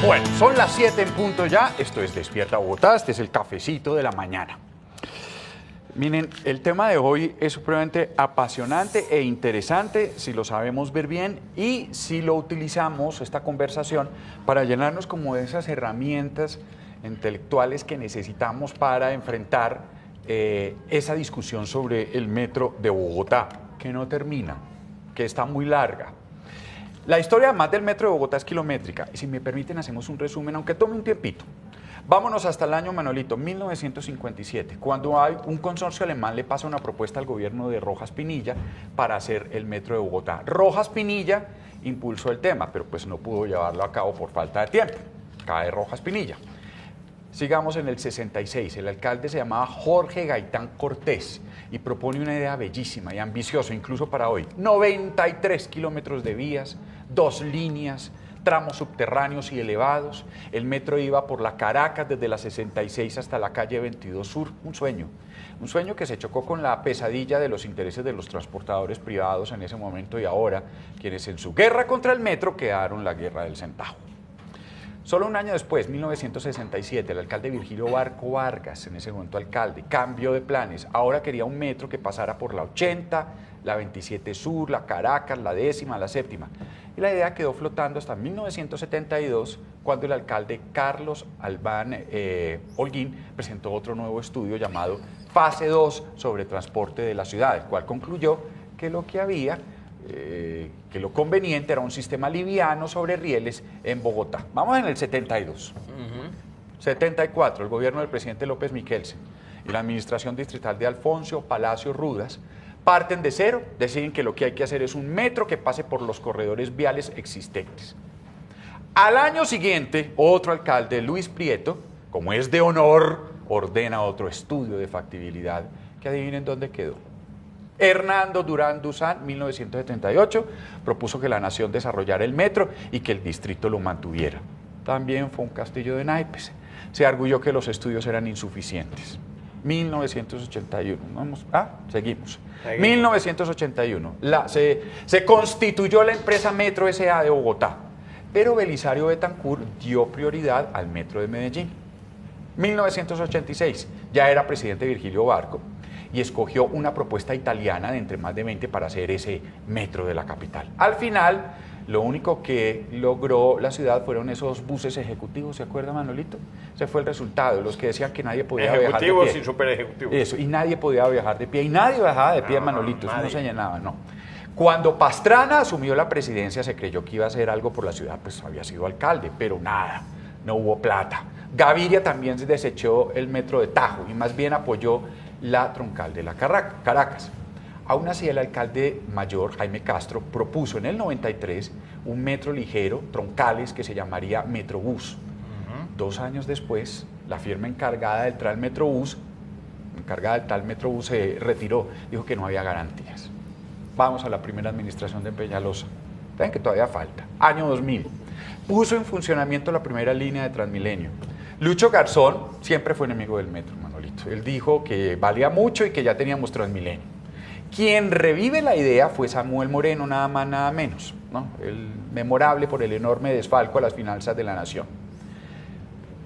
Bueno, son las 7 en punto ya. Esto es Despierta Bogotá. Este es el cafecito de la mañana. Miren, el tema de hoy es supremamente apasionante e interesante si lo sabemos ver bien y si lo utilizamos, esta conversación, para llenarnos como de esas herramientas intelectuales que necesitamos para enfrentar esa discusión sobre el metro de Bogotá, que no termina, que está muy larga. La historia además del metro de Bogotá es kilométrica y si me permiten hacemos un resumen, aunque tome un tiempito. Vámonos hasta el año, Manolito, 1957, cuando hay un consorcio alemán le pasa una propuesta al gobierno de Rojas Pinilla para hacer el metro de Bogotá. Rojas Pinilla impulsó el tema, pero pues no pudo llevarlo a cabo por falta de tiempo. Cae Rojas Pinilla. Sigamos en el 66, el alcalde se llamaba Jorge Gaitán Cortés y propone una idea bellísima y ambiciosa, incluso para hoy. 93 kilómetros de vías, 2 líneas, tramos subterráneos y elevados. El metro iba por la Caracas desde la 66 hasta la calle 22 Sur, un sueño que se chocó con la pesadilla de los intereses de los transportadores privados en ese momento y ahora, quienes en su guerra contra el metro quedaron la guerra del centavo. Solo un año después, 1967, el alcalde Virgilio Barco Vargas, en ese momento alcalde, cambió de planes. Ahora quería un metro que pasara por la 80, la 27 Sur, la Caracas, la 10ª, la 7ª. Y la idea quedó flotando hasta 1972, cuando el alcalde Carlos Albán Holguín presentó otro nuevo estudio llamado Fase 2 sobre transporte de la ciudad, el cual concluyó que lo que había... que lo conveniente era un sistema liviano sobre rieles en Bogotá. Vamos en el 72. 74, el gobierno del presidente López Miquelsen y la administración distrital de Alfonso Palacio Rudas parten de cero, deciden que lo que hay que hacer es un metro que pase por los corredores viales existentes. Al año siguiente, otro alcalde, Luis Prieto, como es de honor, ordena otro estudio de factibilidad, que adivinen dónde quedó. Hernando Durán Duzán, 1978, propuso que la nación desarrollara el metro y que el distrito lo mantuviera. También fue un castillo de naipes. Se arguyó que los estudios eran insuficientes. 1981, seguimos. 1981, se constituyó la empresa Metro S.A. de Bogotá, pero Belisario Betancur dio prioridad al metro de Medellín. 1986, ya era presidente Virgilio Barco, y escogió una propuesta italiana de entre más de 20 para hacer ese metro de la capital. Al final, lo único que logró la ciudad fueron esos buses ejecutivos, ¿se acuerda, Manolito? Ese fue el resultado, los que decían que nadie podía viajar de pie. Ejecutivos y super ejecutivos. Eso, y nadie podía viajar de pie, y nadie viajaba de pie, Manolito, eso no se llenaba, no. Cuando Pastrana asumió la presidencia, se creyó que iba a hacer algo por la ciudad, pues había sido alcalde, pero nada, no hubo plata. Gaviria también se desechó el metro de Tajo, y más bien apoyó la troncal de la Caracas. Aún así, el alcalde mayor, Jaime Castro, propuso en el 93 un metro ligero, troncales, que se llamaría Metrobús. 2 años después, la firma encargada del tal Metrobús se retiró, dijo que no había garantías. Vamos a la primera administración de Peñalosa. Saben que todavía falta. Año 2000. Puso en funcionamiento la primera línea de Transmilenio. Lucho Garzón siempre fue enemigo del metro, Manolito. Él dijo que valía mucho y que ya teníamos Transmilenio. Quien revive la idea fue Samuel Moreno, nada más, nada menos, ¿no? El memorable por el enorme desfalco a las finanzas de la nación.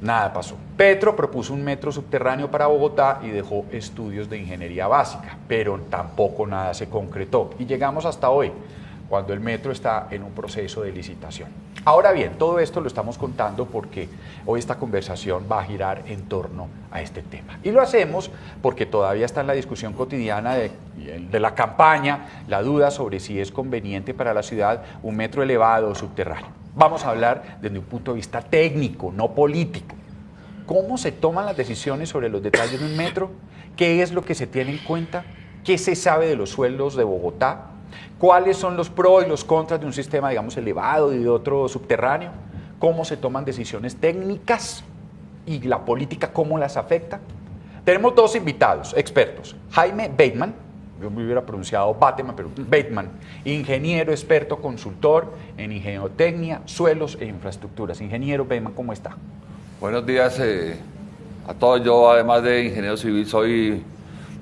Nada pasó. Petro propuso un metro subterráneo para Bogotá y dejó estudios de ingeniería básica, pero tampoco nada se concretó. Y llegamos hasta hoy, cuando el metro está en un proceso de licitación. Ahora bien, todo esto lo estamos contando porque hoy esta conversación va a girar en torno a este tema. Y lo hacemos porque todavía está en la discusión cotidiana de la campaña la duda sobre si es conveniente para la ciudad un metro elevado o subterráneo. Vamos a hablar desde un punto de vista técnico, no político. ¿Cómo se toman las decisiones sobre los detalles de un metro? ¿Qué es lo que se tiene en cuenta? ¿Qué se sabe de los suelos de Bogotá? ¿Cuáles son los pros y los contras de un sistema, digamos, elevado y de otro subterráneo? ¿Cómo se toman decisiones técnicas? ¿Y la política cómo las afecta? Tenemos 2 invitados, expertos. Jaime Bateman, yo me hubiera pronunciado Bateman, pero Bateman, ingeniero, experto, consultor en ingeniería, suelos e infraestructuras. Ingeniero Bateman, ¿cómo está? Buenos días a todos. Yo, además de ingeniero civil, soy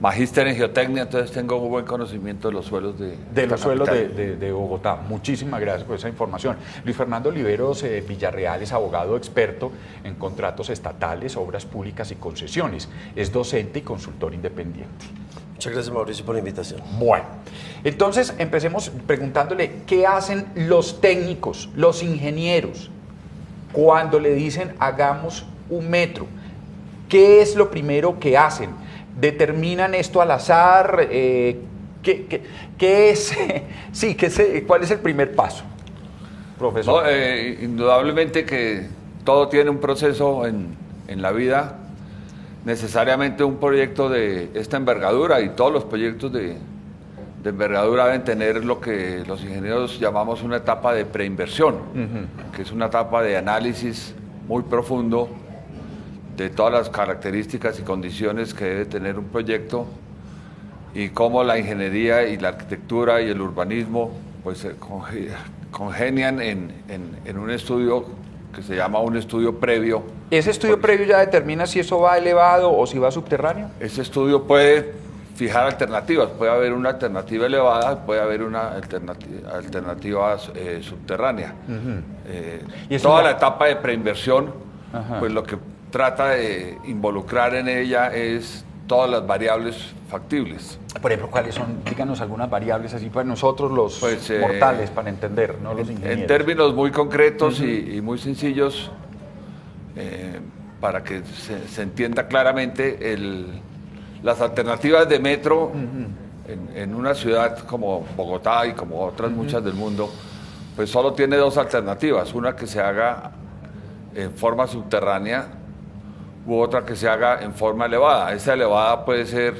magíster en geotecnia, entonces tengo un buen conocimiento de los suelos de los suelos de Bogotá. Muchísimas gracias por esa información. Luis Fernando Oliveros Villarreal es abogado experto en contratos estatales, obras públicas y concesiones. Es docente y consultor independiente. Muchas gracias, Mauricio, por la invitación. Bueno, entonces empecemos preguntándole qué hacen los técnicos, los ingenieros, cuando le dicen hagamos un metro. ¿Qué es lo primero que hacen? ¿Determinan esto al azar? ¿Qué es? Sí, ¿cuál es el primer paso, profesor? No, indudablemente que todo tiene un proceso en la vida. Necesariamente un proyecto de esta envergadura y todos los proyectos de envergadura deben tener lo que los ingenieros llamamos una etapa de preinversión, que es una etapa de análisis muy profundo de todas las características y condiciones que debe tener un proyecto y cómo la ingeniería y la arquitectura y el urbanismo pues congenian en un estudio que se llama un estudio previo. ¿Ese estudio previo ya determina si eso va elevado o si va subterráneo? Ese estudio puede fijar alternativas, puede haber una alternativa elevada, puede haber una alternativa subterránea. ¿Y toda la etapa de preinversión, pues lo que trata de involucrar en ella es todas las variables factibles. Por ejemplo, ¿cuáles son? Díganos algunas variables así para nosotros los mortales, para entender, no los ingenieros. En términos muy concretos y muy sencillos, para que se entienda claramente, las alternativas de metro en una ciudad como Bogotá y como otras muchas del mundo, pues solo tiene dos alternativas, una que se haga en forma subterránea u otra que se haga en forma elevada. Esa elevada puede ser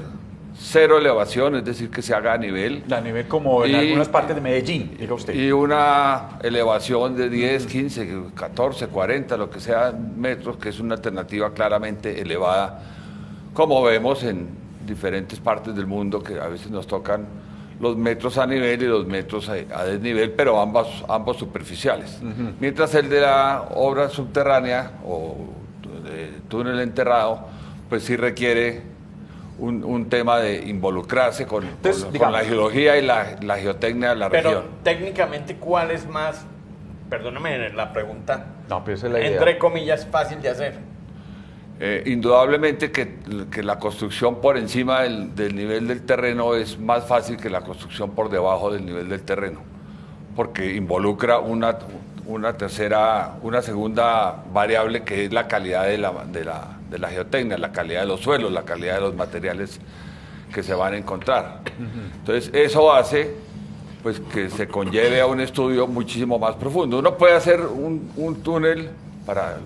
cero elevación, es decir, que se haga a nivel. A nivel como en algunas partes de Medellín, diga usted. Y una elevación de 10, 15, 14, 40, lo que sea metros, que es una alternativa claramente elevada, como vemos en diferentes partes del mundo, que a veces nos tocan los metros a nivel y los metros a desnivel, pero ambos superficiales. Mientras el de la obra subterránea o de túnel enterrado, pues sí requiere un tema de involucrarse con la geología y la geotecnia de la región. Pero técnicamente, ¿cuál es más, perdóname la pregunta, no, pero esa es la idea, entre comillas, fácil de hacer? Indudablemente que la construcción por encima del nivel del terreno es más fácil que la construcción por debajo del nivel del terreno, porque involucra una segunda variable, que es la calidad de la geotecnia, la calidad de los suelos, la calidad de los materiales que se van a encontrar. Entonces eso hace pues que se conlleve a un estudio muchísimo más profundo. Uno puede hacer un túnel para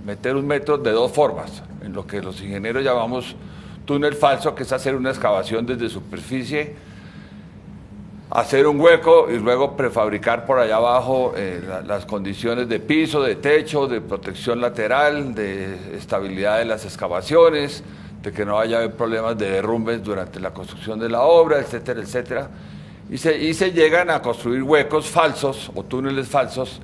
meter un metro de dos formas, en lo que los ingenieros llamamos túnel falso, que es hacer una excavación desde superficie, hacer un hueco y luego prefabricar por allá abajo las condiciones de piso, de techo, de protección lateral, de estabilidad de las excavaciones, de que no haya problemas de derrumbes durante la construcción de la obra, etcétera, etcétera. Y se llegan a construir huecos falsos o túneles falsos.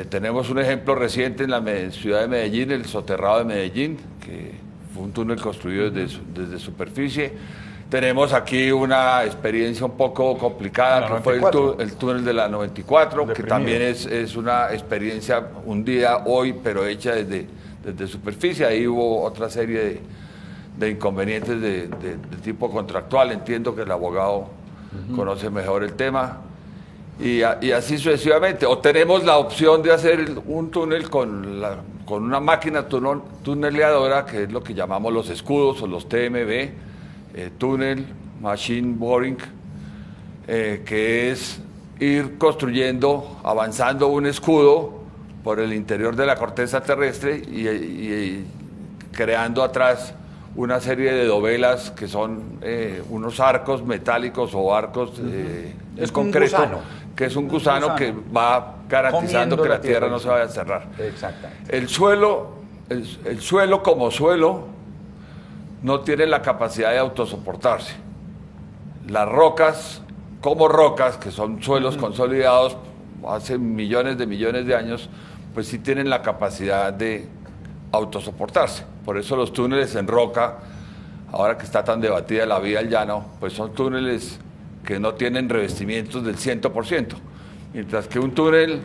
Tenemos un ejemplo reciente en la ciudad de Medellín, el soterrado de Medellín, que fue un túnel construido desde superficie. Tenemos aquí una experiencia un poco complicada, que fue el túnel de la 94, que también es una experiencia hundida hoy, pero hecha desde superficie. Ahí hubo otra serie de inconvenientes de tipo contractual. Entiendo que el abogado conoce mejor el tema. Y así sucesivamente. O tenemos la opción de hacer un túnel con una máquina tuneleadora, que es lo que llamamos los escudos o los TMB, Tunnel Machine Boring, que es ir construyendo, avanzando un escudo por el interior de la corteza terrestre y creando atrás una serie de dovelas que son unos arcos metálicos o arcos es concreto, un gusano, que es un gusano que va garantizando que la tierra no se vaya a cerrar. Exactamente. El suelo como suelo no tiene la capacidad de autosoportarse. Las rocas, como rocas, que son suelos consolidados hace millones de años, pues sí tienen la capacidad de autosoportarse. Por eso los túneles en roca ahora que está tan debatida la vía al llano, pues son túneles que no tienen revestimientos del 100%, mientras que un túnel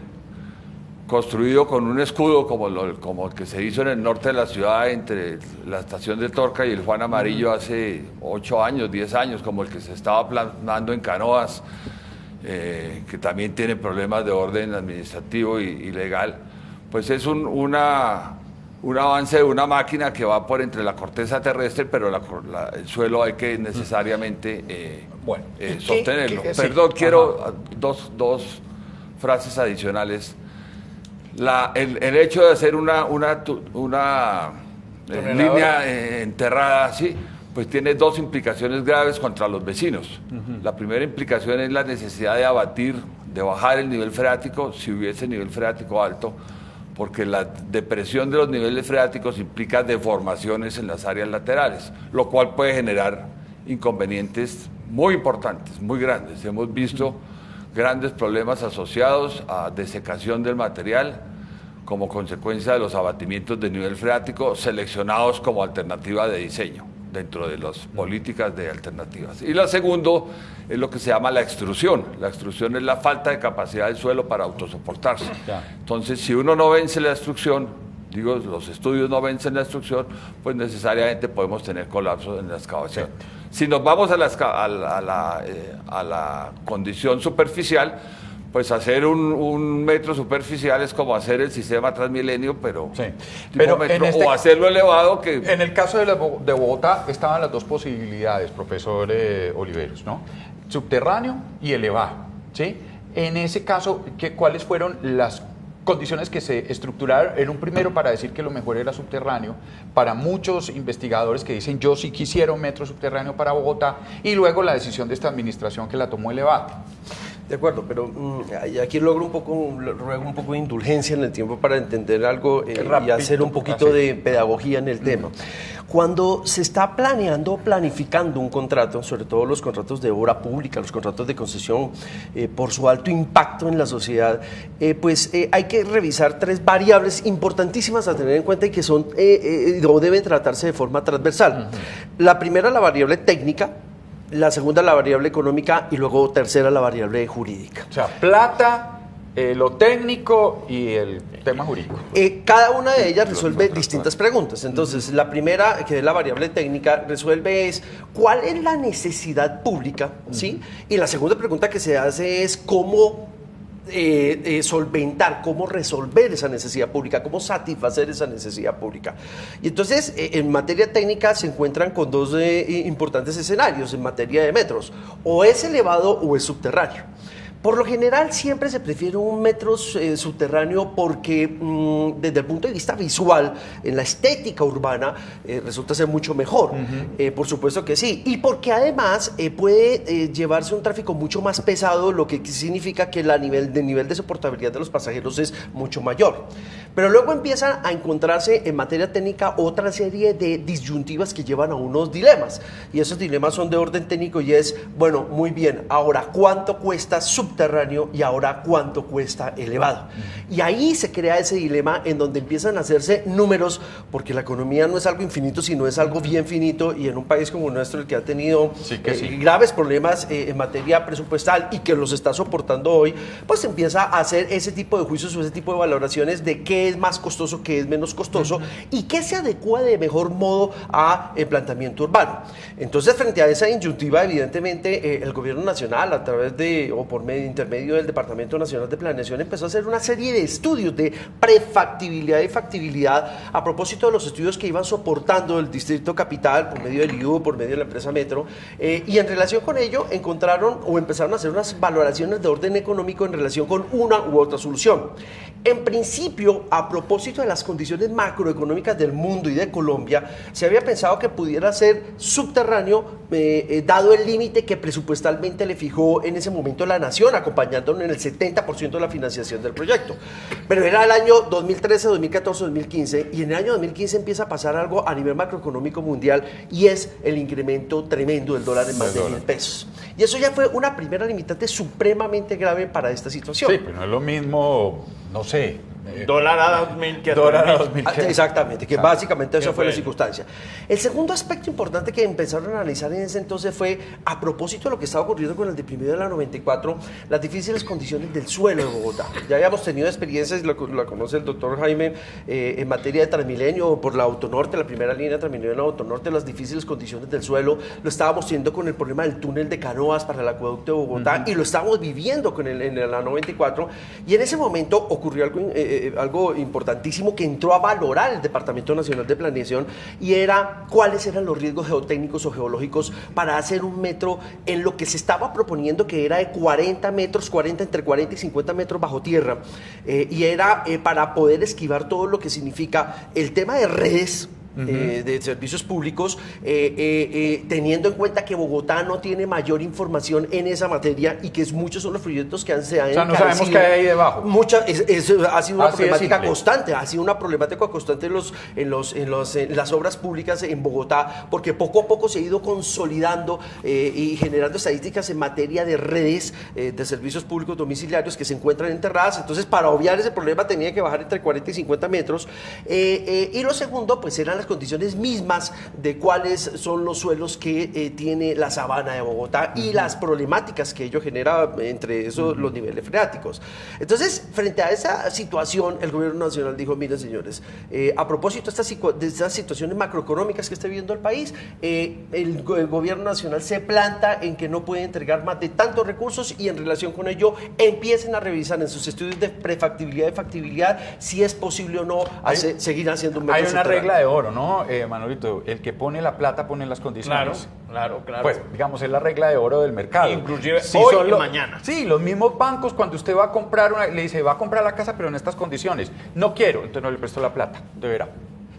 construido con un escudo como el que se hizo en el norte de la ciudad entre la estación de Torca y el Juan Amarillo hace 8 años, 10 años, como el que se estaba planando en Canoas, que también tiene problemas de orden administrativo y legal, pues es un avance de una máquina que va por entre la corteza terrestre, pero el suelo hay que necesariamente sostenerlo. Perdón, quiero dos frases adicionales. El hecho de hacer una línea enterrada así, pues tiene dos implicaciones graves contra los vecinos. La primera implicación es la necesidad de bajar el nivel freático, si hubiese nivel freático alto, porque la depresión de los niveles freáticos implica deformaciones en las áreas laterales, lo cual puede generar inconvenientes muy importantes, muy grandes. Hemos visto grandes problemas asociados a desecación del material como consecuencia de los abatimientos de nivel freático seleccionados como alternativa de diseño dentro de las políticas de alternativas. Y la segunda es lo que se llama la extrusión. La extrusión es la falta de capacidad del suelo para autosoportarse. Entonces, si uno no vence la extrusión, los estudios no vencen la extrusión, pues necesariamente podemos tener colapsos en la excavación. Si nos vamos a la condición superficial, pues hacer un metro superficial es como hacer el sistema Transmilenio, pero o hacerlo elevado. En el caso de Bogotá estaban las dos posibilidades, profesor Oliveros, ¿no? Subterráneo y elevado, ¿sí? En ese caso, ¿cuáles fueron las condiciones que se estructuraron en un primero para decir que lo mejor era subterráneo, para muchos investigadores que dicen yo sí quisiera un metro subterráneo para Bogotá, y luego la decisión de esta administración que la tomó elevado? De acuerdo, pero aquí ruego un poco de indulgencia en el tiempo para entender algo y hacer un poquito de pedagogía en el tema. Cuando se está planificando un contrato, sobre todo los contratos de obra pública, los contratos de concesión, por su alto impacto en la sociedad, hay que revisar 3 variables importantísimas a tener en cuenta y que son o deben tratarse de forma transversal. La primera, la variable técnica. La segunda, la variable económica, y luego tercera, la variable jurídica. O sea, plata, lo técnico y el tema jurídico. Cada una de ellas resuelve distintas preguntas. Entonces, la primera, que es la variable técnica, resuelve es cuál es la necesidad pública, ¿sí? Y la segunda pregunta que se hace es cómo solventar, cómo resolver esa necesidad pública, cómo satisfacer esa necesidad pública. Y entonces, en materia técnica se encuentran con 2 importantes escenarios en materia de metros: o es elevado o es subterráneo. Por lo general siempre se prefiere un metro subterráneo porque desde el punto de vista visual, en la estética urbana, resulta ser mucho mejor. Por supuesto que sí. Y porque además puede llevarse un tráfico mucho más pesado, lo que significa que el nivel de soportabilidad de los pasajeros es mucho mayor. Pero luego empiezan a encontrarse en materia técnica otra serie de disyuntivas que llevan a unos dilemas. Y esos dilemas son de orden técnico y es, bueno, muy bien, ahora, ¿cuánto cuesta subterráneo y ahora cuánto cuesta elevado? Y ahí se crea ese dilema en donde empiezan a hacerse números, porque la economía no es algo infinito, sino es algo bien finito, y en un país como el nuestro, el que ha tenido graves problemas en materia presupuestal y que los está soportando hoy, pues empieza a hacer ese tipo de juicios o ese tipo de valoraciones de qué es más costoso, qué es menos costoso y qué se adecua de mejor modo a el planteamiento urbano. Entonces, frente a esa disyuntiva, evidentemente el gobierno nacional, a través de o por intermedio del Departamento Nacional de Planeación, empezó a hacer una serie de estudios de prefactibilidad y factibilidad a propósito de los estudios que iban soportando el Distrito Capital por medio del IU, por medio de la empresa Metro, y en relación con ello encontraron o empezaron a hacer unas valoraciones de orden económico en relación con una u otra solución. En principio, a propósito de las condiciones macroeconómicas del mundo y de Colombia, se había pensado que pudiera ser subterráneo, dado el límite que presupuestalmente le fijó en ese momento la Nación, acompañándolo en el 70% de la financiación del proyecto. Pero era el año 2013, 2014, 2015, y en el año 2015 empieza a pasar algo a nivel macroeconómico mundial, y es el incremento tremendo del dólar en más de 1.000 pesos. Y eso ya fue una primera limitante supremamente grave para esta situación. Sí, pero no es lo mismo, no sé, Dólar a 2000, que a Dólar a 2000. 2000. Exactamente, que básicamente esa Qué fue la bueno. circunstancia. El segundo aspecto importante que empezaron a analizar en ese entonces fue, a propósito de lo que estaba ocurriendo con el deprimido de la 94, las difíciles condiciones del suelo de Bogotá. Ya habíamos tenido experiencias, la conoce el doctor Jaime, en materia de Transmilenio, por la Autonorte, la primera línea de Transmilenio en la Autonorte, las difíciles condiciones del suelo. Lo estábamos teniendo con el problema del túnel de canoas para el acueducto de Bogotá, y lo estábamos viviendo en la 94. Y en ese momento ocurrió algo importantísimo que entró a valorar el Departamento Nacional de Planeación, y era cuáles eran los riesgos geotécnicos o geológicos para hacer un metro en lo que se estaba proponiendo, que era de 40 metros, entre 40 y 50 metros bajo tierra, y era para poder esquivar todo lo que significa el tema de redes, de servicios públicos, teniendo en cuenta que Bogotá no tiene mayor información en esa materia, y que muchos son los proyectos que se han O sea, no sabemos qué hay ahí debajo. Ha sido una Así de problemática simple. constante, ha sido una problemática constante en las obras públicas en Bogotá, porque poco a poco se ha ido consolidando y generando estadísticas en materia de redes de servicios públicos domiciliarios que se encuentran enterradas. Entonces, para obviar ese problema tenía que bajar entre 40 y 50 metros. Y lo segundo, pues eran las condiciones mismas de cuáles son los suelos que tiene la sabana de Bogotá y las problemáticas que ello genera, entre esos los niveles freáticos. Entonces, frente a esa situación, el gobierno nacional dijo: miren, señores, a propósito de estas situaciones macroeconómicas que está viviendo el país, el gobierno nacional se planta en que no puede entregar más de tantos recursos, y en relación con ello empiecen a revisar en sus estudios de prefactibilidad y factibilidad si es posible o no seguir haciendo un metro Hay una subterráneo. regla de oro, ¿no, Manolito? El que pone la plata pone las condiciones. Claro. Pues, digamos, es la regla de oro del mercado. Inclusive hoy son y mañana. Sí, los mismos bancos, cuando usted va a comprar le dice, va a comprar la casa, pero en estas condiciones. No quiero, entonces no le presto la plata, de verá.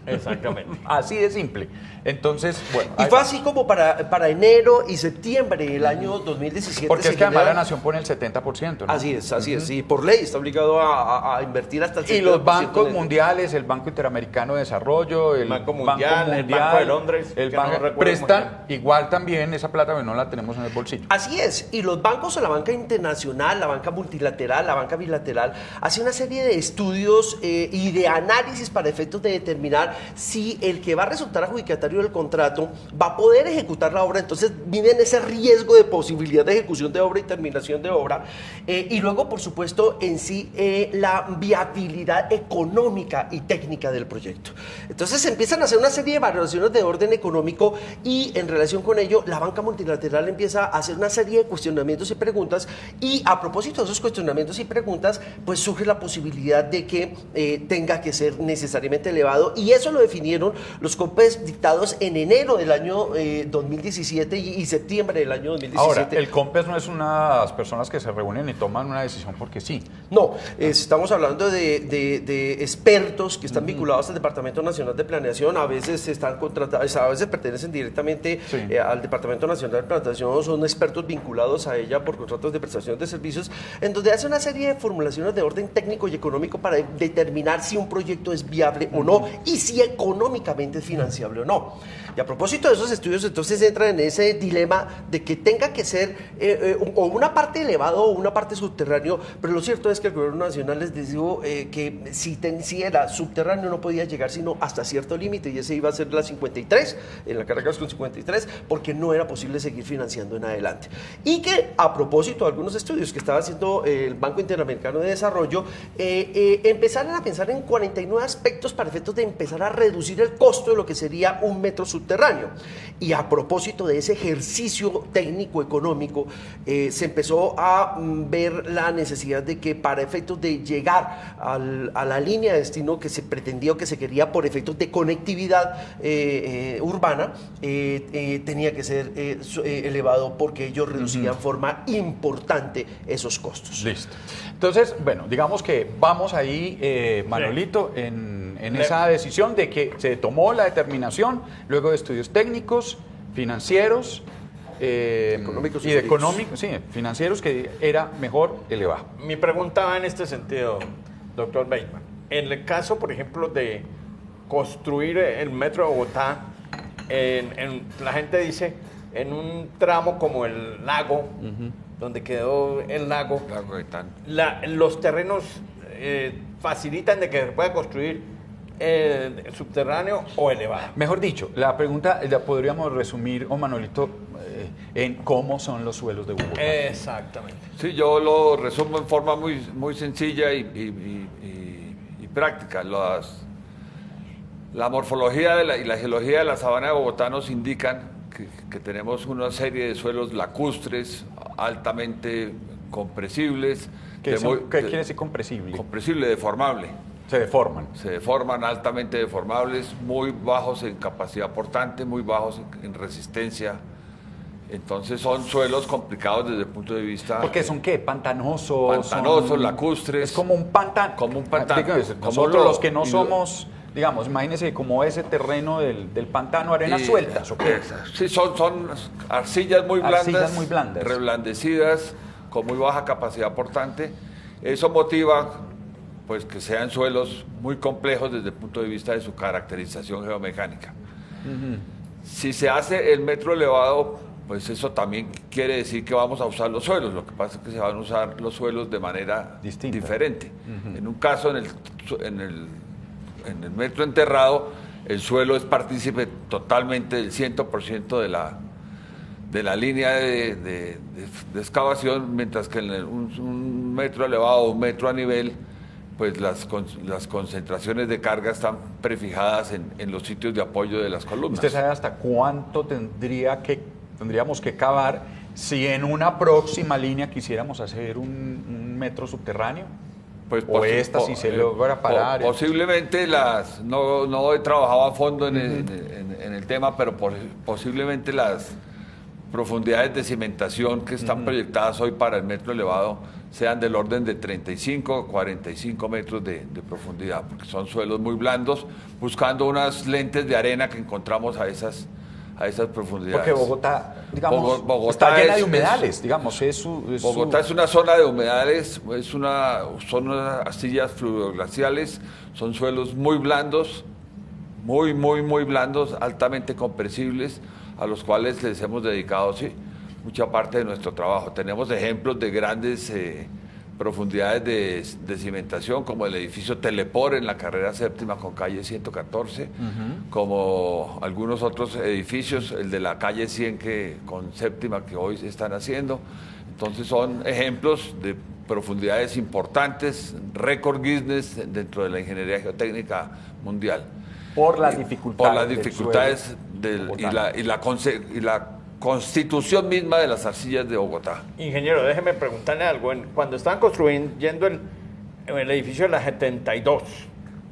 Exactamente. Así de simple. Entonces, bueno. Y ahí fue va. así como para enero y septiembre del año 2017. Porque se es que además la genera- nación pone el 70%, ¿no? Así es. Y por ley está obligado a invertir hasta el 70%. Y los bancos en el- mundiales, el Banco Interamericano de Desarrollo, el Banco Mundial, el Banco de Londres, el que no banco, recuerdo muy prestan igual también esa plata, pero no la tenemos en el bolsillo. Así es, y los bancos, la banca internacional, la banca multilateral, la banca bilateral, hace una serie de estudios y de análisis para efectos de determinar si el que va a resultar adjudicatario del contrato va a poder ejecutar la obra. Entonces miden ese riesgo de posibilidad de ejecución de obra y terminación de obra, y luego, por supuesto, en sí la viabilidad económica y técnica del proyecto. Entonces se empiezan a hacer una serie de valoraciones de orden económico, y en relación con ello la banca multilateral empieza a hacer una serie de cuestionamientos y preguntas, y a propósito de esos cuestionamientos y preguntas, pues surge la posibilidad de que tenga que ser necesariamente elevado, y eso lo definieron los COMPES dictados en enero del año 2017 y septiembre del año 2017. Ahora, el COMPES no es unas personas que se reúnen y toman una decisión porque sí. No, estamos hablando de expertos que están vinculados al Departamento Nacional de Planeación. A veces están contratados, a veces pertenecen directamente al Departamento Nacional de Planeación, son expertos vinculados a ella por contratos de prestación de servicios, en donde hace una serie de formulaciones de orden técnico y económico para determinar si un proyecto es viable o no, y si económicamente es financiable o no. Y a propósito de esos estudios, entonces entran en ese dilema de que tenga que ser o una parte elevado o una parte subterráneo, pero lo cierto es que el gobierno nacional les dijo que si era subterráneo no podía llegar sino hasta cierto límite, y ese iba a ser la 53, en la Caracas con 53, porque no era posible seguir financiando en adelante. Y que a propósito de algunos estudios que estaba haciendo el Banco Interamericano de Desarrollo, empezaron a pensar en 49 aspectos para efectos de empezar a reducir el costo de lo que sería un metro subterráneo. Y a propósito de ese ejercicio técnico-económico, se empezó a ver la necesidad de que para efectos de llegar a la línea de destino que se pretendía o que se quería por efectos de conectividad urbana, tenía que ser elevado, porque ellos reducían en forma importante esos costos. Listo. Entonces, bueno, digamos que vamos ahí, Manolito, en esa decisión de que se tomó la determinación luego de estudios técnicos, financieros Económicos y y de jurídicos. económicos, sí, financieros, que era mejor elevar. Mi pregunta va en este sentido, doctor Bateman. En el caso, por ejemplo, de construir el metro de Bogotá, la gente dice, en un tramo como el lago, donde quedó el lago, Lago Gaitán. los terrenos facilitan de que se pueda construir subterráneo o elevado. Mejor dicho, la pregunta la podríamos resumir, Manuelito, en cómo son los suelos de Bogotá. Exactamente. Sí, yo lo resumo en forma muy sencilla y práctica. La morfología y la geología de la sabana de Bogotá nos indican que tenemos una serie de suelos lacustres, altamente compresibles. ¿Qué quiere decir compresible? Compresible, deformable. Se deforman. Se deforman, altamente deformables, muy bajos en capacidad portante, muy bajos en resistencia. Entonces son suelos complicados desde el punto de vista... ¿Porque son qué? ¿Pantanosos? Lacustres. Es como un pantano. Como un pantano. Nosotros los que no somos, digamos, imagínense como ese terreno del pantano, arenas sueltas, ¿o qué? Sí, son arcillas muy blandas. Reblandecidas, con muy baja capacidad portante. Eso motiva pues que sean suelos muy complejos desde el punto de vista de su caracterización geomecánica. Si se hace el metro elevado, pues eso también quiere decir que vamos a usar los suelos. Lo que pasa es que se van a usar los suelos de manera diferente. En un caso, en el metro enterrado, el suelo es partícipe totalmente del 100% de la línea de excavación, mientras que en un metro elevado o un metro a nivel, pues las concentraciones de carga están prefijadas en los sitios de apoyo de las columnas. ¿Usted sabe hasta cuánto tendríamos que cavar si en una próxima línea quisiéramos hacer un metro subterráneo? Pues o si se logra parar. Posiblemente no he trabajado a fondo en el tema, pero posiblemente las profundidades de cimentación que están proyectadas hoy para el metro elevado sean del orden de 35 o 45 metros de profundidad, porque son suelos muy blandos, buscando unas lentes de arena que encontramos a esas profundidades. Porque Bogotá, digamos, está llena de humedales, digamos. Bogotá es una zona de humedales, son unas arcillas fluvioglaciales, son suelos muy blandos, muy blandos, altamente compresibles, a los cuales les hemos dedicado, mucha parte de nuestro trabajo. Tenemos ejemplos de grandes profundidades de cimentación, como el edificio Telepor en la carrera séptima con calle 114, como algunos otros edificios, el de la calle 100 con séptima que hoy se están haciendo. Entonces son ejemplos de profundidades importantes, récord Guinness dentro de la ingeniería geotécnica mundial. Por las dificultades, y la constitución misma de las arcillas de Bogotá. Ingeniero, déjeme preguntarle algo. Cuando estaban construyendo el edificio de la 72,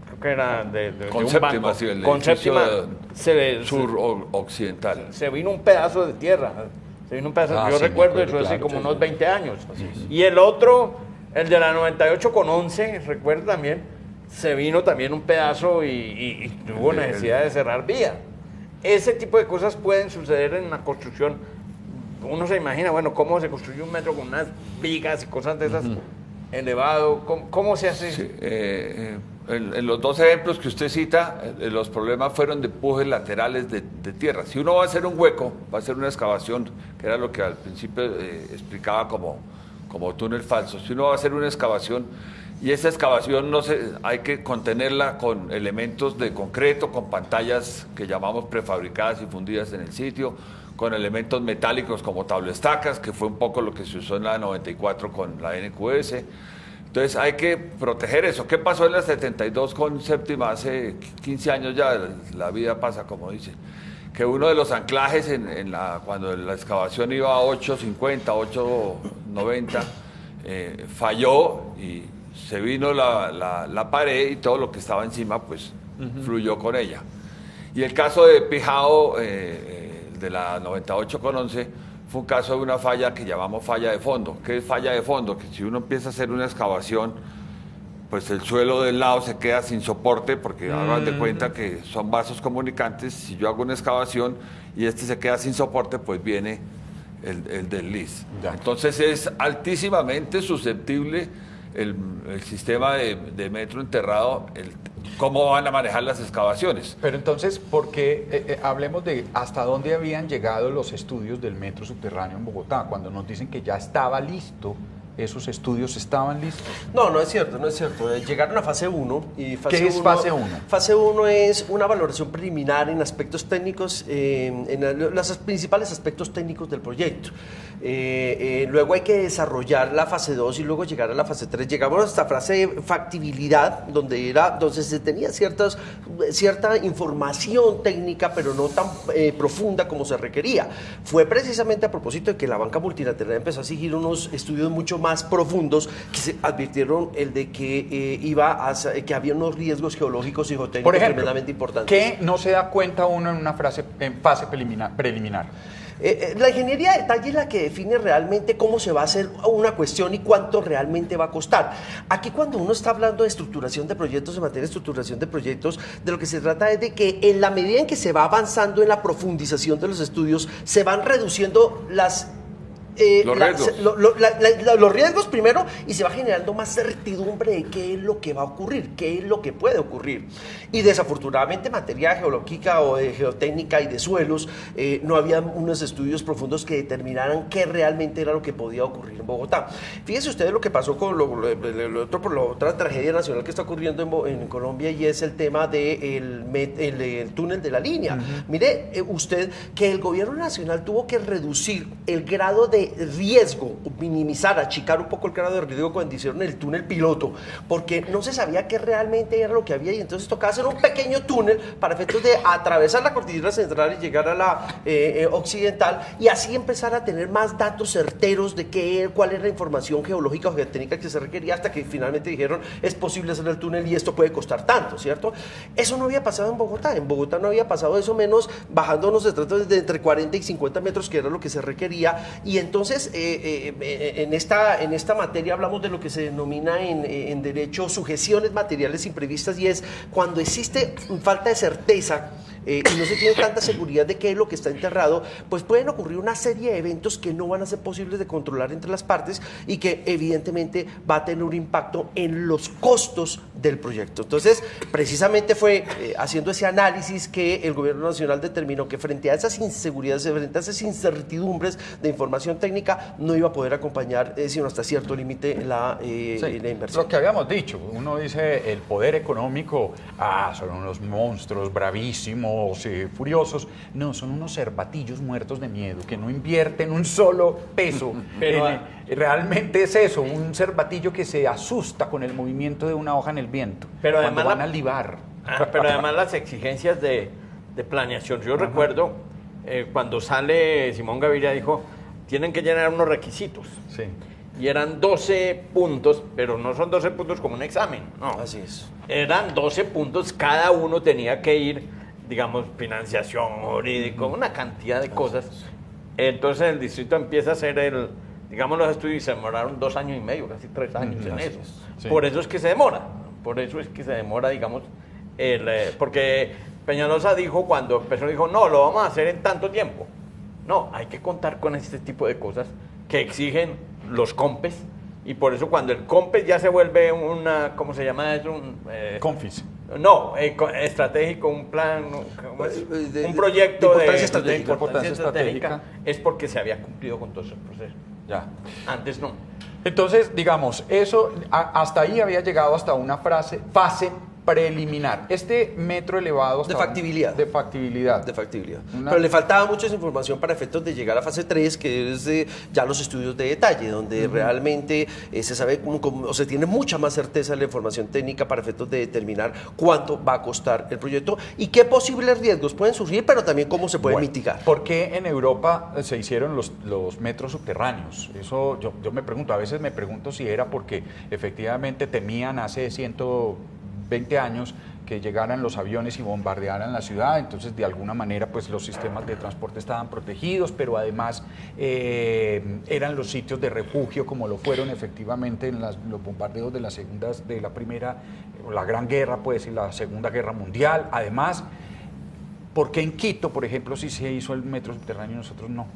creo que era con un séptima, banco, sí, el con edificio séptima sur-occidental. Se vino un pedazo de tierra. Yo recuerdo eso hace como unos 20 años. Y el otro, el de la 98 con 11, recuerdo también, se vino también un pedazo y tuvo necesidad de cerrar vía. Ese tipo de cosas pueden suceder en la construcción. Uno se imagina, bueno, cómo se construye un metro con unas vigas y cosas de esas elevado. ¿Cómo se hace? Sí, en los dos ejemplos que usted cita, los problemas fueron de empujes laterales de tierra. Si uno va a hacer un hueco, va a hacer una excavación, que era lo que al principio explicaba como túnel falso. Si uno va a hacer una excavación, y esa excavación hay que contenerla con elementos de concreto, con pantallas que llamamos prefabricadas y fundidas en el sitio, con elementos metálicos como tabloestacas, que fue un poco lo que se usó en la 94 con la NQS. Entonces hay que proteger eso. ¿Qué pasó en la 72 con séptima? Hace 15 años ya, la vida pasa como dicen. Que uno de los anclajes cuando la excavación iba a 8.50, 8.90, falló y se vino la pared y todo lo que estaba encima pues fluyó con ella. Y el caso de Pijao, de la 98 con 11, fue un caso de una falla que llamamos falla de fondo. ¿Qué es falla de fondo? Que si uno empieza a hacer una excavación, pues el suelo del lado se queda sin soporte, porque hagan de cuenta que son vasos comunicantes. Si yo hago una excavación y este se queda sin soporte, pues viene el desliz. Entonces es altísimamente susceptible el sistema de metro enterrado, cómo van a manejar las excavaciones. Pero entonces, ¿por qué hablemos de hasta dónde habían llegado los estudios del metro subterráneo en Bogotá? Cuando nos dicen que ya estaba listo ¿Esos estudios estaban listos? No, no es cierto, no es cierto. Llegaron a fase 1 y fase ¿Qué es fase 1? Fase 1 es una valoración preliminar en aspectos técnicos, en los principales aspectos técnicos del proyecto. Luego hay que desarrollar la fase 2 y luego llegar a la fase 3. Llegamos hasta fase factibilidad, donde se tenía cierta información técnica, pero no tan profunda como se requería. Fue precisamente a propósito de que la banca multilateral empezó a seguir unos estudios mucho más profundos que se advirtieron el de que que había unos riesgos geológicos y geotécnicos Por ejemplo, tremendamente importantes. ¿qué no se da cuenta uno en fase preliminar? La ingeniería de detalle es la que define realmente cómo se va a hacer una cuestión y cuánto realmente va a costar. Aquí cuando uno está hablando de estructuración de proyectos, en materia de estructuración de proyectos, de lo que se trata es de que en la medida en que se va avanzando en la profundización de los estudios, se van reduciendo los riesgos primero y se va generando más certidumbre de qué es lo que va a ocurrir, qué es lo que puede ocurrir. Y desafortunadamente en materia geológica o de geotécnica y de suelos no había unos estudios profundos que determinaran qué realmente era lo que podía ocurrir en Bogotá. Fíjense ustedes lo que pasó con la otra tragedia nacional que está ocurriendo en Colombia, y es el tema del túnel de la línea. Mire usted que el gobierno nacional tuvo que reducir el grado de riesgo, minimizar, achicar un poco el grado de riesgo cuando hicieron el túnel piloto, porque no se sabía qué realmente era lo que había, y entonces tocaba hacer un pequeño túnel para efectos de atravesar la cordillera central y llegar a la occidental, y así empezar a tener más datos certeros de cuál era la información geológica o geotécnica que se requería, hasta que finalmente dijeron es posible hacer el túnel y esto puede costar tanto, ¿cierto? Eso no había pasado en Bogotá no había pasado eso, menos bajándonos de tratos de entre 40 y 50 metros, que era lo que se requería. Y entonces en esta materia hablamos de lo que se denomina en derecho sujeciones materiales imprevistas, y es cuando existe falta de certeza y no se tiene tanta seguridad de qué es lo que está enterrado, pues pueden ocurrir una serie de eventos que no van a ser posibles de controlar entre las partes y que evidentemente va a tener un impacto en los costos del proyecto. Entonces, precisamente fue haciendo ese análisis que el gobierno nacional determinó que frente a esas inseguridades, frente a esas incertidumbres de información técnica, no iba a poder acompañar, sino hasta cierto límite, la inversión. Lo que habíamos dicho, uno dice el poder económico, son unos monstruos bravísimos, furiosos. No, son unos cervatillos muertos de miedo, que no invierten un solo peso. Realmente es eso, un cervatillo que se asusta con el movimiento de una hoja en el viento, pero cuando además van a libar. Pero además las exigencias de planeación. Yo recuerdo cuando sale Simón Gaviria, dijo, tienen que llenar unos requisitos. Sí. Y eran 12 puntos, pero no son 12 puntos como un examen, no. Así es. Eran 12 puntos, cada uno tenía que ir, digamos, financiación, jurídico, una cantidad de cosas. Entonces el distrito empieza a hacer digamos, los estudios, y se demoraron 2 años y medio, casi 3 años en eso. Sí. Por eso es que se demora, digamos, porque Peñalosa dijo, cuando empezó, dijo, no, lo vamos a hacer en tanto tiempo. No, hay que contar con este tipo de cosas que exigen los COMPES, y por eso cuando el COMPES ya se vuelve ¿cómo se llama eso? Confis. No, estratégico, un plan, un proyecto de importancia estratégica, es porque se había cumplido con todo ese proceso. Ya. Antes no. Entonces, digamos, eso hasta ahí había llegado hasta una fase preliminar. Este metro elevado hasta de factibilidad. De factibilidad. Pero le faltaba mucha información para efectos de llegar a fase 3, que es ya los estudios de detalle, donde realmente se sabe o se tiene mucha más certeza de la información técnica para efectos de determinar cuánto va a costar el proyecto y qué posibles riesgos pueden surgir, pero también cómo se puede mitigar. ¿Por qué en Europa se hicieron los metros subterráneos? Eso yo me pregunto, a veces me pregunto si era porque efectivamente temían hace 120 años que llegaran los aviones y bombardearan la ciudad, entonces de alguna manera pues los sistemas de transporte estaban protegidos, pero además eran los sitios de refugio, como lo fueron efectivamente en los bombardeos de la primera, la Gran Guerra, pues, y la Segunda Guerra Mundial. Además, ¿por qué en Quito, por ejemplo, sí se hizo el metro subterráneo y nosotros no?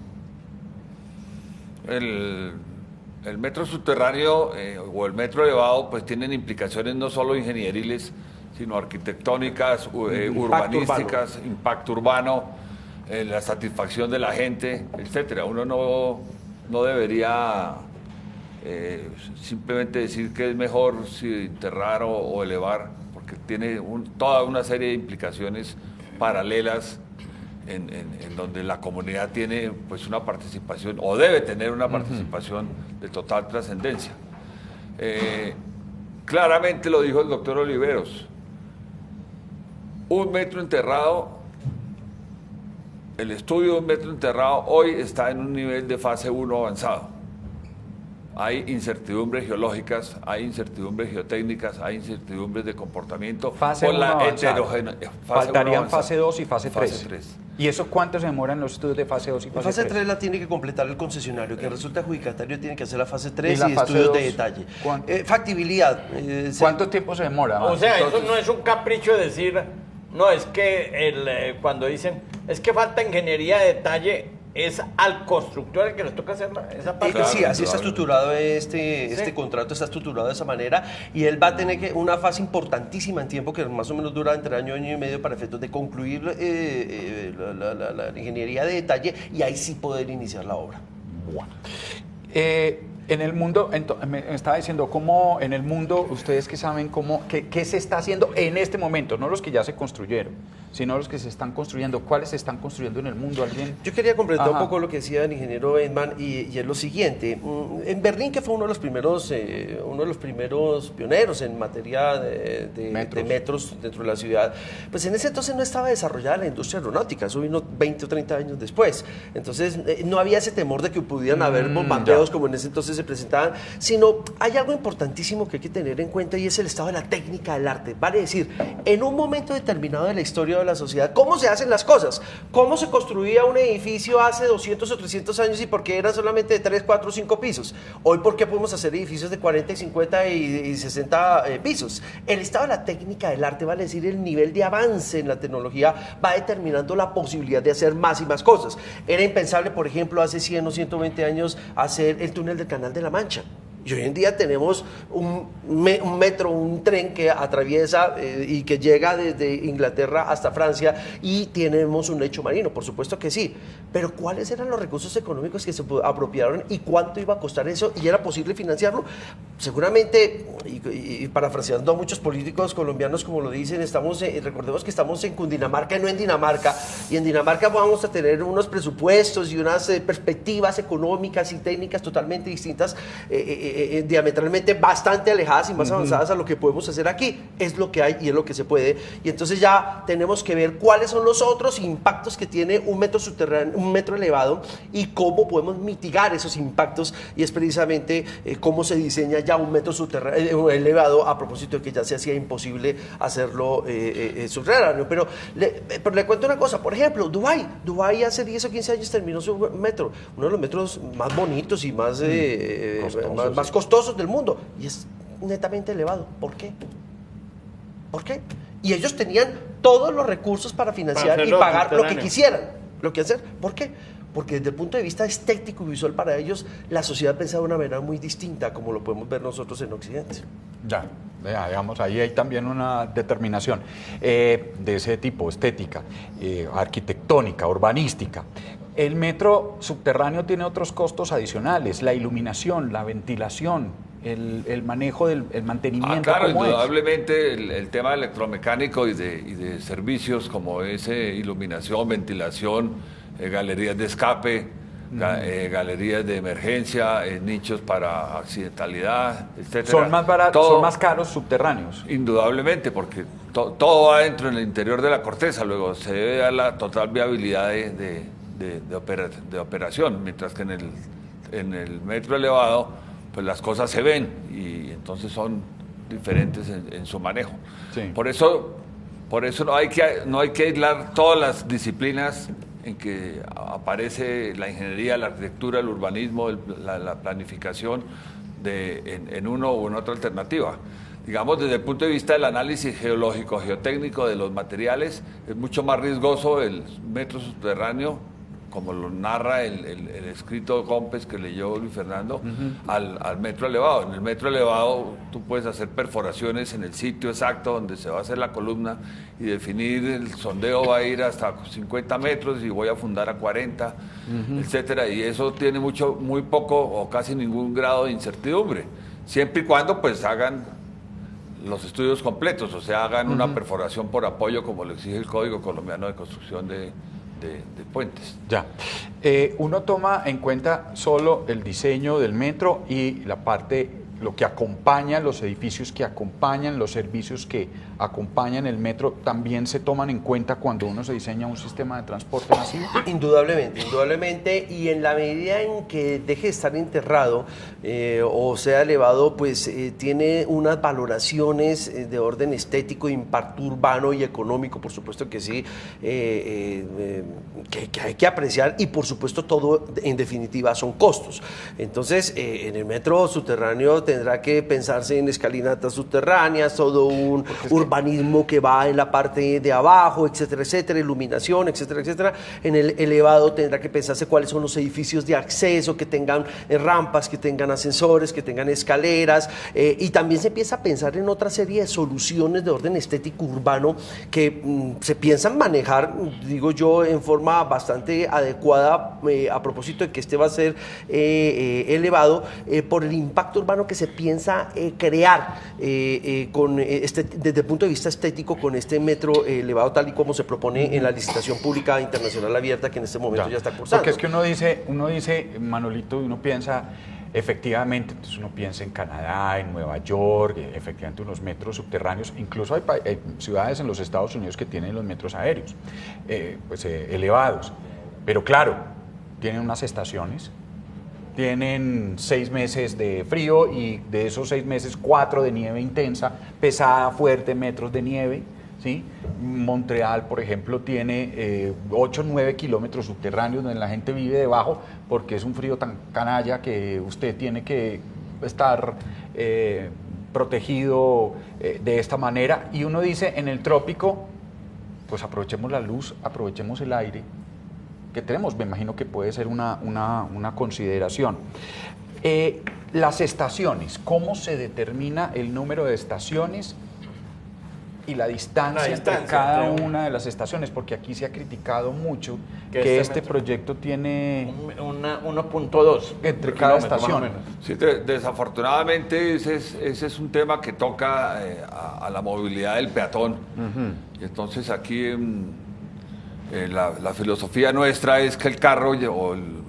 El metro subterráneo o el metro elevado pues tienen implicaciones no solo ingenieriles, sino arquitectónicas, urbanísticas, impacto urbano, la satisfacción de la gente, etcétera. Uno no debería simplemente decir que es mejor si enterrar o elevar, porque tiene toda una serie de implicaciones paralelas en donde la comunidad tiene pues una participación, o debe tener una participación de total trascendencia. Claramente lo dijo el doctor Oliveros, un metro enterrado, el estudio de un metro enterrado hoy está en un nivel de fase 1 avanzado. Hay incertidumbres geológicas, hay incertidumbres geotécnicas, hay incertidumbres de comportamiento. Fase 1 faltarían fase 2 y fase 3. Fase 3. ¿Y eso cuánto se demoran los estudios de fase 2 y fase 3? Fase 3 la tiene que completar el concesionario, que resulta adjudicatario tiene que hacer la fase 3 ¿Y la y fase estudios 2? de detalle. Factibilidad. ¿Cuánto tiempo se demora? O sea, eso no es un capricho de decir, no, es que cuando dicen, es que falta ingeniería de detalle, es al constructor el que les toca hacer esa parte. Sí, así está estructurado este contrato, está estructurado de esa manera, y él va a tener una fase importantísima en tiempo, que más o menos dura entre año y medio, para efectos de concluir la ingeniería de detalle, y ahí sí poder iniciar la obra. Bueno. En el mundo, me estaba diciendo, ¿cómo en el mundo ustedes que saben qué se está haciendo en este momento? No los que ya se construyeron, sino los que se están construyendo. ¿Cuáles se están construyendo en el mundo? ¿Alguien? Yo quería completar un poco lo que decía el ingeniero Bateman, y es lo siguiente. En Berlín, que fue uno de los primeros pioneros en materia de metros dentro de la ciudad, pues en ese entonces no estaba desarrollada la industria aeronáutica, eso vino 20 o 30 años después. Entonces no había ese temor de que pudieran haber bombardeos como en ese entonces se presentaban, sino hay algo importantísimo que hay que tener en cuenta, y es el estado de la técnica del arte. Vale decir, en un momento determinado de la historia de la sociedad, cómo se hacen las cosas, cómo se construía un edificio hace 200 o 300 años y por qué eran solamente de 3, 4, 5 pisos. Hoy, ¿por qué podemos hacer edificios de 40, 50 y 60 pisos? El estado de la técnica del arte, vale decir, el nivel de avance en la tecnología, va determinando la posibilidad de hacer más y más cosas. Era impensable, por ejemplo, hace 100 o 120 años hacer el túnel del Canal de la Mancha. Y hoy en día tenemos un metro, un tren que atraviesa y que llega desde Inglaterra hasta Francia, y tenemos un lecho marino, por supuesto que sí. Pero ¿cuáles eran los recursos económicos que se apropiaron y cuánto iba a costar eso? ¿Y era posible financiarlo? Seguramente, y parafraseando a muchos políticos colombianos como lo dicen, recordemos que estamos en Cundinamarca y no en Dinamarca, y en Dinamarca vamos a tener unos presupuestos y unas perspectivas económicas y técnicas totalmente distintas, diametralmente bastante alejadas y más avanzadas a lo que podemos hacer aquí. Es lo que hay y es lo que se puede, y entonces ya tenemos que ver cuáles son los otros impactos que tiene un metro subterráneo, un metro elevado, y cómo podemos mitigar esos impactos, y es precisamente cómo se diseña ya un metro subterráneo elevado, a propósito de que ya se hacía imposible hacerlo subterráneo. Pero le cuento una cosa, por ejemplo, Dubái hace 10 o 15 años terminó su metro, uno de los metros más bonitos y más costosos del mundo, y es netamente elevado. ¿Por qué? ¿Por qué? Y ellos tenían todos los recursos para financiar y pagar lo que quisieran, lo que hacer. ¿Por qué? Porque desde el punto de vista estético y visual, para ellos la sociedad pensaba de una manera muy distinta, como lo podemos ver nosotros en Occidente. Ya, digamos, ahí hay también una determinación de ese tipo, estética, arquitectónica, urbanística. El metro subterráneo tiene otros costos adicionales, la iluminación, la ventilación, el manejo del mantenimiento. Claro, indudablemente el tema electromecánico y de servicios como iluminación, ventilación, galerías de escape, galerías de emergencia, nichos para accidentalidad, etcétera. ¿Son más baratos, son más caros subterráneos? Indudablemente, porque todo va dentro en el interior de la corteza, luego se debe dar la total viabilidad de operación, mientras que en el metro elevado pues las cosas se ven y entonces son diferentes en su manejo. Sí. Por eso no hay que aislar todas las disciplinas en que aparece la ingeniería, la arquitectura, el urbanismo, la planificación en uno o en otra alternativa. Digamos, desde el punto de vista del análisis geológico, geotécnico de los materiales, es mucho más riesgoso el metro subterráneo como lo narra el escrito Gómez que leyó Luis Fernando, al metro elevado. En el metro elevado tú puedes hacer perforaciones en el sitio exacto donde se va a hacer la columna y definir el sondeo va a ir hasta 50 metros y voy a fundar a 40, etcétera. Y eso tiene muy poco o casi ningún grado de incertidumbre, siempre y cuando pues hagan los estudios completos, o sea, hagan una perforación por apoyo como lo exige el Código Colombiano de Construcción de puentes. Ya. Uno toma en cuenta solo el diseño del metro y la parte, lo que acompaña, los edificios que acompañan, los servicios que acompañan el metro, ¿también se toman en cuenta cuando uno se diseña un sistema de transporte masivo? Indudablemente, y en la medida en que deje de estar enterrado o sea elevado, pues tiene unas valoraciones de orden estético, impacto urbano y económico, por supuesto que sí, que hay que apreciar, y por supuesto todo en definitiva son costos. Entonces en el metro subterráneo tendrá que pensarse en escalinatas subterráneas, todo un urbanismo que va en la parte de abajo, etcétera, etcétera, iluminación, etcétera, etcétera. En el elevado tendrá que pensarse cuáles son los edificios de acceso, que tengan rampas, que tengan ascensores, que tengan escaleras, y también se empieza a pensar en otra serie de soluciones de orden estético urbano que se piensan manejar, digo yo, en forma bastante adecuada a propósito de que este va a ser elevado por el impacto urbano que se piensa crear desde el punto de vista estético con este metro elevado tal y como se propone en la licitación pública internacional abierta que en este momento ya está cursando. Porque es que uno dice, Manolito, y uno piensa, efectivamente, entonces uno piensa en Canadá, en Nueva York, efectivamente unos metros subterráneos, incluso hay ciudades en los Estados Unidos que tienen los metros aéreos, elevados, pero claro, tienen unas estaciones, tienen 6 meses de frío y de esos 6 meses 4 de nieve intensa, pesada, fuerte, metros de nieve, ¿sí? Montreal, por ejemplo, tiene 8 o 9 kilómetros subterráneos donde la gente vive debajo porque es un frío tan canalla que usted tiene que estar protegido de esta manera. Y uno dice, en el trópico, pues aprovechemos la luz, aprovechemos el aire que tenemos. Me imagino que puede ser una consideración. Las estaciones, ¿cómo se determina el número de estaciones y la distancia entre cada una de las estaciones? Porque aquí se ha criticado mucho que este proyecto tiene 1.2 entre cada estación. Sí, desafortunadamente ese es un tema que toca a la movilidad del peatón. Y entonces aquí la filosofía nuestra es que el carro o el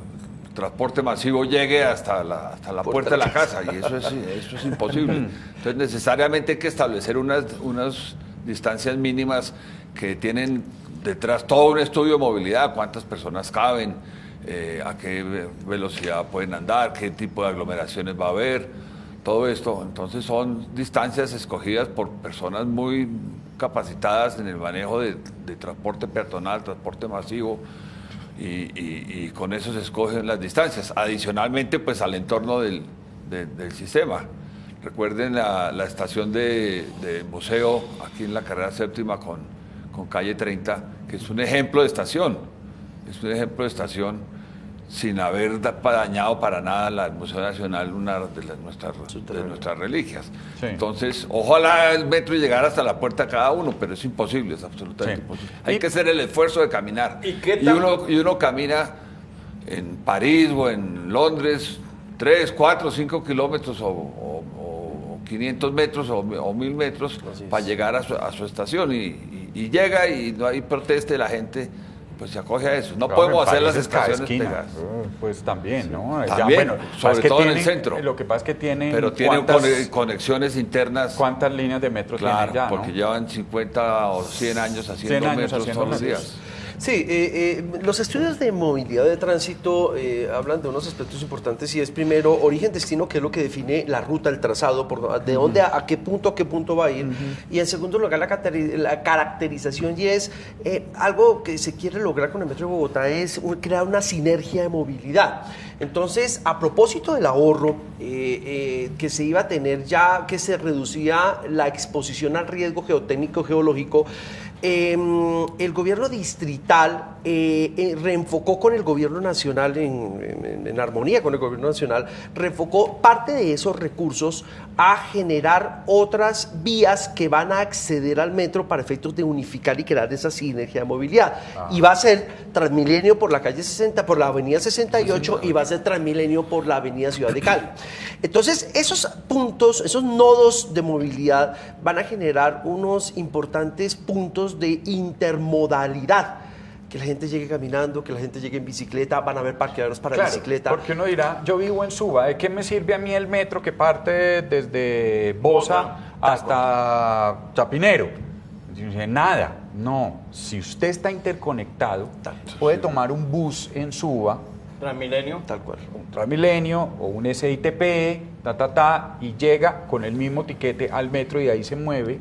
transporte masivo llegue hasta la puerta de la casa, y eso es imposible. Entonces necesariamente hay que establecer unas distancias mínimas que tienen detrás todo un estudio de movilidad, cuántas personas caben, a qué velocidad pueden andar, qué tipo de aglomeraciones va a haber, todo esto. Entonces son distancias escogidas por personas muy capacitadas en el manejo de transporte peatonal, transporte masivo, y con eso se escogen las distancias. Adicionalmente, pues al entorno del sistema. Recuerden la estación de museo aquí en la carrera séptima con calle 30, que es un ejemplo de estación. Es un ejemplo de estación sin haber dañado para nada el Museo Nacional, una de nuestras reliquias. Sí. Entonces, ojalá el metro llegara hasta la puerta de cada uno, pero es imposible, es absolutamente imposible. Hay que hacer el esfuerzo de caminar. Y uno camina en París o en Londres 3, 4, 5 kilómetros o 500 metros o 1000 metros para llegar a su estación, y llega y no hay protesta de la gente. Pues se acoge a eso. No podemos hacer las estaciones pegadas. Pues también, ¿no? También, ya, bueno, sobre todo en el centro. Lo que pasa es que tienen... Pero tienen conexiones internas. ¿Cuántas líneas de metro tienen ya? Porque llevan 50 o 100 años haciendo metros todos los días. Sí, los estudios de movilidad de tránsito hablan de unos aspectos importantes, y es primero origen-destino, que es lo que define la ruta, el trazado, de dónde a qué punto va a ir, y en segundo lugar la caracterización, y es algo que se quiere lograr con el Metro de Bogotá, es crear una sinergia de movilidad. Entonces, a propósito del ahorro que se iba a tener, ya que se reducía la exposición al riesgo geotécnico, geológico, el gobierno distrital reenfocó con el gobierno nacional, en armonía con el gobierno nacional, reenfocó parte de esos recursos a generar otras vías que van a acceder al metro para efectos de unificar y crear esa sinergia de movilidad. Y va a ser Transmilenio por la calle 60, por la avenida 68, y va a ser Transmilenio por la avenida Ciudad de Cali. Entonces, esos puntos, esos nodos de movilidad van a generar unos importantes puntos de intermodalidad. Que la gente llegue caminando, que la gente llegue en bicicleta, van a haber parqueaderos para bicicleta. Porque uno dirá, yo vivo en Suba, ¿de qué me sirve a mí el metro que parte desde Bosa hasta Chapinero? Dice, nada, no. Si usted está interconectado, puede tomar un bus en Suba, Transmilenio. Tal cual. un Transmilenio o un SITP, y llega con el mismo tiquete al metro y ahí se mueve.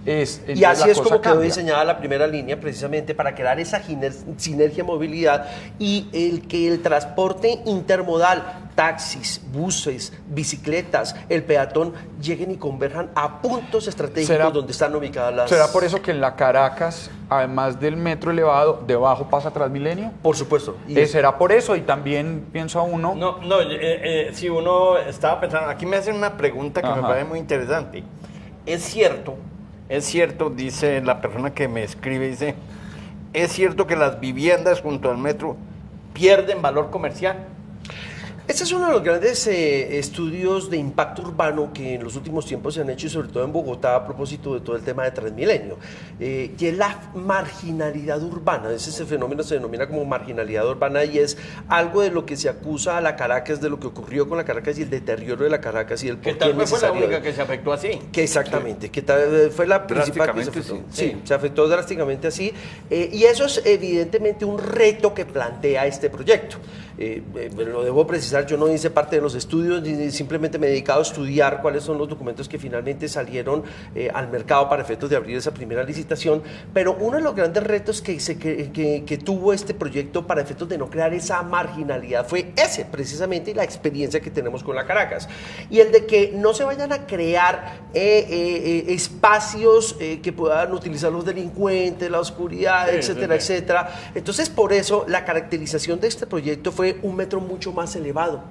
Y así es como quedó diseñada la primera línea, precisamente para crear esa sinergia de movilidad y el transporte intermodal, taxis, buses, bicicletas, el peatón, lleguen y converjan a puntos estratégicos donde están ubicadas las... ¿Será por eso que en la Caracas, además del metro elevado, debajo pasa Transmilenio? Por supuesto. ¿Será por eso? Y también pienso a uno... Si uno estaba pensando, aquí me hacen una pregunta que me parece muy interesante. Es cierto, dice la persona que me escribe, dice, ¿es cierto que las viviendas junto al metro pierden valor comercial? Este es uno de los grandes estudios de impacto urbano que en los últimos tiempos se han hecho, y sobre todo en Bogotá, a propósito de todo el tema de Transmilenio, y es la marginalidad urbana. Ese fenómeno se denomina como marginalidad urbana y es algo de lo que se acusa a la Caracas, de lo que ocurrió con la Caracas y el deterioro de la Caracas y el por qué es necesario. Fue la única que se afectó así. Que exactamente, que fue la principal que se afectó. Sí, se afectó drásticamente así, y eso es evidentemente un reto que plantea este proyecto. Lo debo precisar, yo no hice parte de los estudios, simplemente me he dedicado a estudiar cuáles son los documentos que finalmente salieron al mercado para efectos de abrir esa primera licitación, pero uno de los grandes retos que tuvo este proyecto para efectos de no crear esa marginalidad fue ese, precisamente, la experiencia que tenemos con la Caracas, y el de que no se vayan a crear espacios que puedan utilizar los delincuentes, la oscuridad, etcétera, etcétera. Entonces, por eso, la caracterización de este proyecto fue un metro mucho más elevado.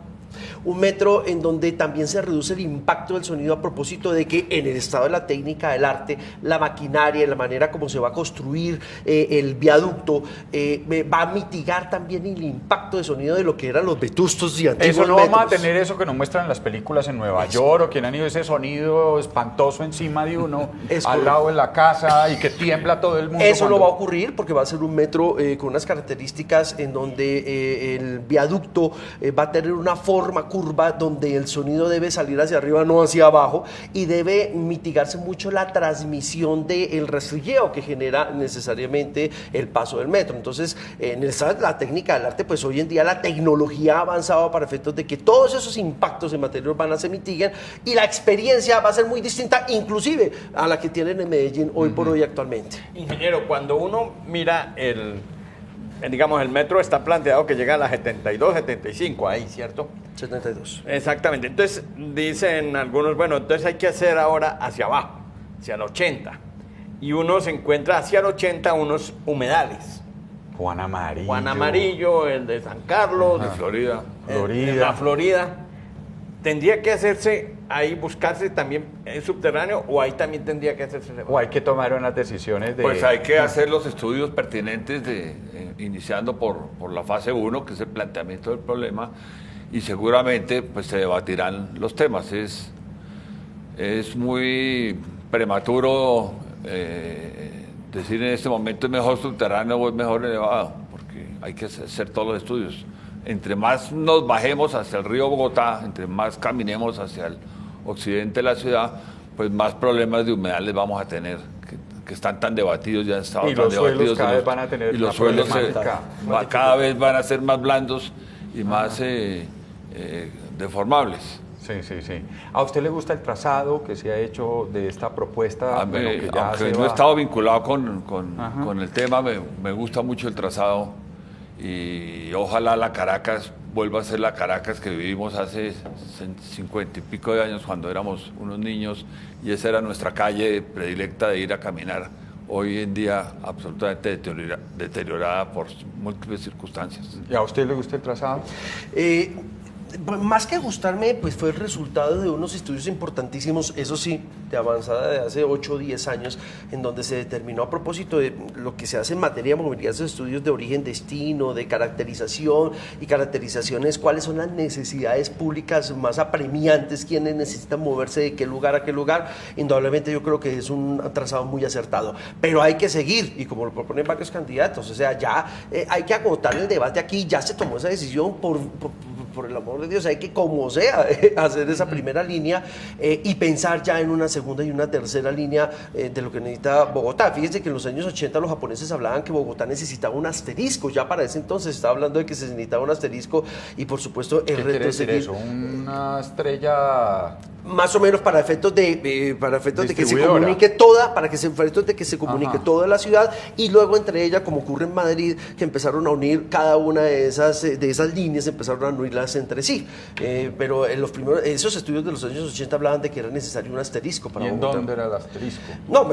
Un metro en donde también se reduce el impacto del sonido, a propósito de que en el estado de la técnica del arte, la maquinaria, la manera como se va a construir el viaducto, va a mitigar también el impacto de sonido de lo que eran los vetustos y antiguos Eso no metros. vamos a tener eso que nos muestran en las películas en Nueva York, o quien han ido ese sonido espantoso encima de uno, al lado de la casa, y que tiembla todo el mundo. Eso no va a ocurrir porque va a ser un metro con unas características en donde el viaducto va a tener una forma curva donde el sonido debe salir hacia arriba, no hacia abajo, y debe mitigarse mucho la transmisión del rastrilleo que genera necesariamente el paso del metro. Entonces, en el estado de la técnica del arte, pues hoy en día la tecnología ha avanzado para efectos de que todos esos impactos en materia urbana se mitiguen, y la experiencia va a ser muy distinta, inclusive a la que tienen en Medellín hoy por hoy actualmente. Ingeniero, cuando uno mira el metro está planteado que llega a las 72, 75, ahí, ¿cierto? 72. Exactamente. Entonces, dicen algunos, bueno, entonces hay que hacer ahora hacia abajo, hacia el 80. Y uno se encuentra hacia el 80 unos humedales. Juan Amarillo, el de San Carlos. De Florida. La Florida. ¿Tendría que hacerse ahí, buscarse también subterráneo, o ahí también tendría que hacerse elevado? O hay que tomar unas decisiones de... Pues hay que hacer los estudios pertinentes, iniciando por la fase 1, que es el planteamiento del problema, y seguramente pues se debatirán los temas. Es muy prematuro decir en este momento es mejor subterráneo o es mejor elevado, porque hay que hacer todos los estudios. Entre más nos bajemos hacia el río Bogotá, entre más caminemos hacia el occidente de la ciudad, pues más problemas de humedales vamos a tener, que están tan debatidos, ya han estado y tan los debatidos. Suelos cada vez van a tener, y los suelos cada vez van a ser más blandos y más deformables. Sí. ¿A usted le gusta el trazado que se ha hecho de esta propuesta? Aunque no he estado vinculado con el tema, me gusta mucho el trazado, y ojalá la Caracas vuelva a ser la Caracas que vivimos hace 50 y pico de años, cuando éramos unos niños, y esa era nuestra calle predilecta de ir a caminar hoy en día absolutamente deteriorada por múltiples circunstancias. ¿Y a usted le gusta el trazado? Pues, más que gustarme, pues fue el resultado de unos estudios importantísimos, eso sí, de avanzada de hace 8 o 10 años, en donde se determinó a propósito de lo que se hace en materia de movilidad, esos estudios de origen-destino, de caracterización y caracterizaciones, cuáles son las necesidades públicas más apremiantes, quiénes necesitan moverse de qué lugar a qué lugar. Indudablemente yo creo que es un trazado muy acertado, pero hay que seguir, y como lo proponen varios candidatos, o sea, ya hay que agotar el debate aquí, ya se tomó esa decisión por el amor de Dios, hay que como sea hacer esa primera línea y pensar ya en una segunda y una tercera línea de lo que necesita Bogotá. Fíjense que en los años 80 los japoneses hablaban que Bogotá necesitaba un asterisco, ya para ese entonces se estaba hablando de que se necesitaba un asterisco y por supuesto el ¿Qué reto quiere es decir seguir. eso? ¿Una estrella? Más o menos para efectos de que se Distribuidora. comunique toda, para que se efectos de que se comunique Ajá. toda la ciudad, y luego entre ellas, como ocurre en Madrid, que empezaron a unir cada una de esas líneas, empezaron a unirlas entre sí. Pero en los primeros, esos estudios de los años 80 hablaban de que era necesario un asterisco para ¿Y en Bogotá. dónde era el asterisco? No,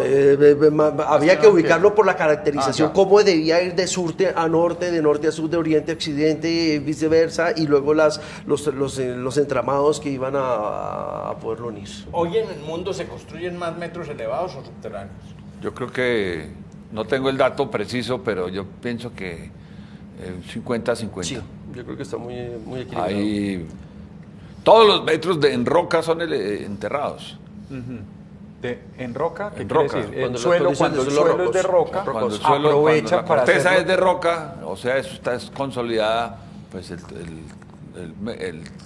había que ubicarlo por la caracterización, ya. cómo debía ir de sur a norte, de norte a sur, de oriente a occidente, viceversa, y luego los entramados que iban a poderlo unir. Hoy en el mundo se construyen más metros elevados o subterráneos. Yo creo que no tengo el dato preciso, pero yo pienso que 50-50. Sí, yo creo que está muy equilibrado. Ahí, todos los metros en roca son enterrados. ¿En roca? ¿Qué En quiere roca. decir? Cuando El las suelo, condiciones cuando el de suelo suelo es de rocoso. roca, Cuando el suelo, aprovecha cuando la para corteza hacerlo. es de roca, o sea, eso está consolidada, pues el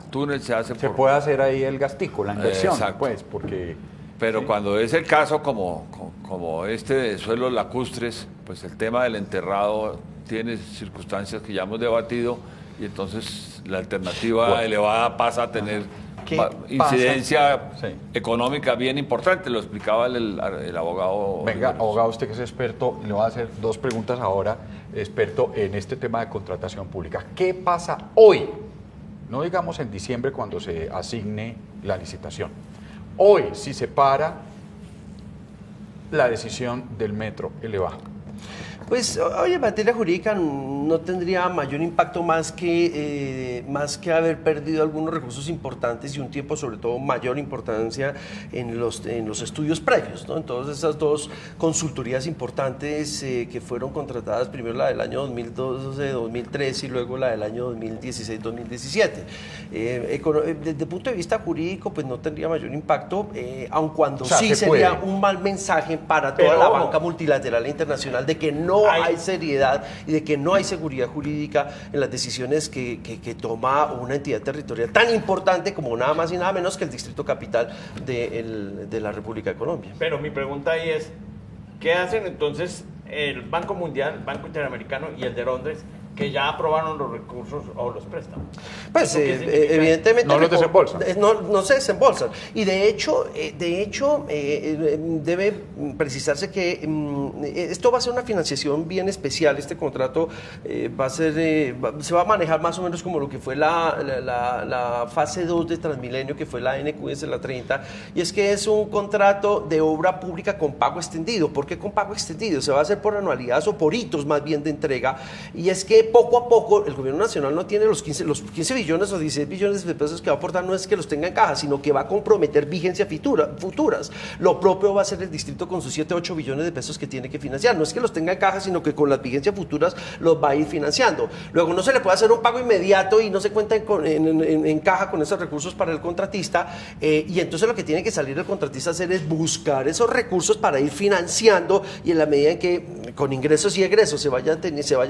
túnel se hace Se por... puede hacer ahí el gastico, la inversión, Exacto. pues, porque... Pero sí. cuando es el caso como este de suelos lacustres, pues el tema del enterrado tiene circunstancias que ya hemos debatido y entonces la alternativa Bueno. elevada pasa a tener ¿Qué incidencia pasa? Sí. económica bien importante, lo explicaba el abogado. Venga, Oliveros. abogado, usted que es experto, le voy a hacer 2 preguntas ahora, experto en este tema de contratación pública. ¿Qué pasa hoy? No digamos en diciembre cuando se asigne la licitación. Hoy, si se para la decisión del metro elevado. Pues, oye, en materia jurídica no tendría mayor impacto más que haber perdido algunos recursos importantes y un tiempo, sobre todo, mayor importancia en los estudios previos, ¿no? Entonces, esas 2 consultorías importantes que fueron contratadas, primero la del año 2012-2013 y luego la del año 2016-2017. Desde el punto de vista jurídico, pues no tendría mayor impacto, aun cuando O sea, sí se sería puede. un mal mensaje para toda Pero, la ojo, banca multilateral e internacional de que no hay seriedad y de que no hay seguridad jurídica en las decisiones que toma una entidad territorial tan importante como nada más y nada menos que el Distrito Capital de la República de Colombia. Pero mi pregunta ahí es, ¿qué hacen entonces el Banco Mundial, el Banco Interamericano y el de Londres, que ya aprobaron los recursos o los préstamos? Pues ¿Eso qué significa? evidentemente No los desembolsan. no se desembolsan, y de hecho debe precisarse que esto va a ser una financiación bien especial. Este contrato se va a manejar más o menos como lo que fue la fase 2 de Transmilenio, que fue la NQS, la 30, y es que es un contrato de obra pública con pago extendido. ¿Por qué con pago extendido? Se va a hacer por anualidades o por hitos más bien de entrega, y es que poco a poco el gobierno nacional no tiene los 15 billones o 16 billones de pesos que va a aportar, no es que los tenga en caja, sino que va a comprometer vigencia futuras. Lo propio va a ser el distrito con sus 7-8 billones de pesos que tiene que financiar. No es que los tenga en caja, sino que con las vigencias futuras los va a ir financiando. Luego no se le puede hacer un pago inmediato y no se cuenta en caja con esos recursos para el contratista, y entonces lo que tiene que salir el contratista a hacer es buscar esos recursos para ir financiando, y en la medida en que con ingresos y egresos se vaya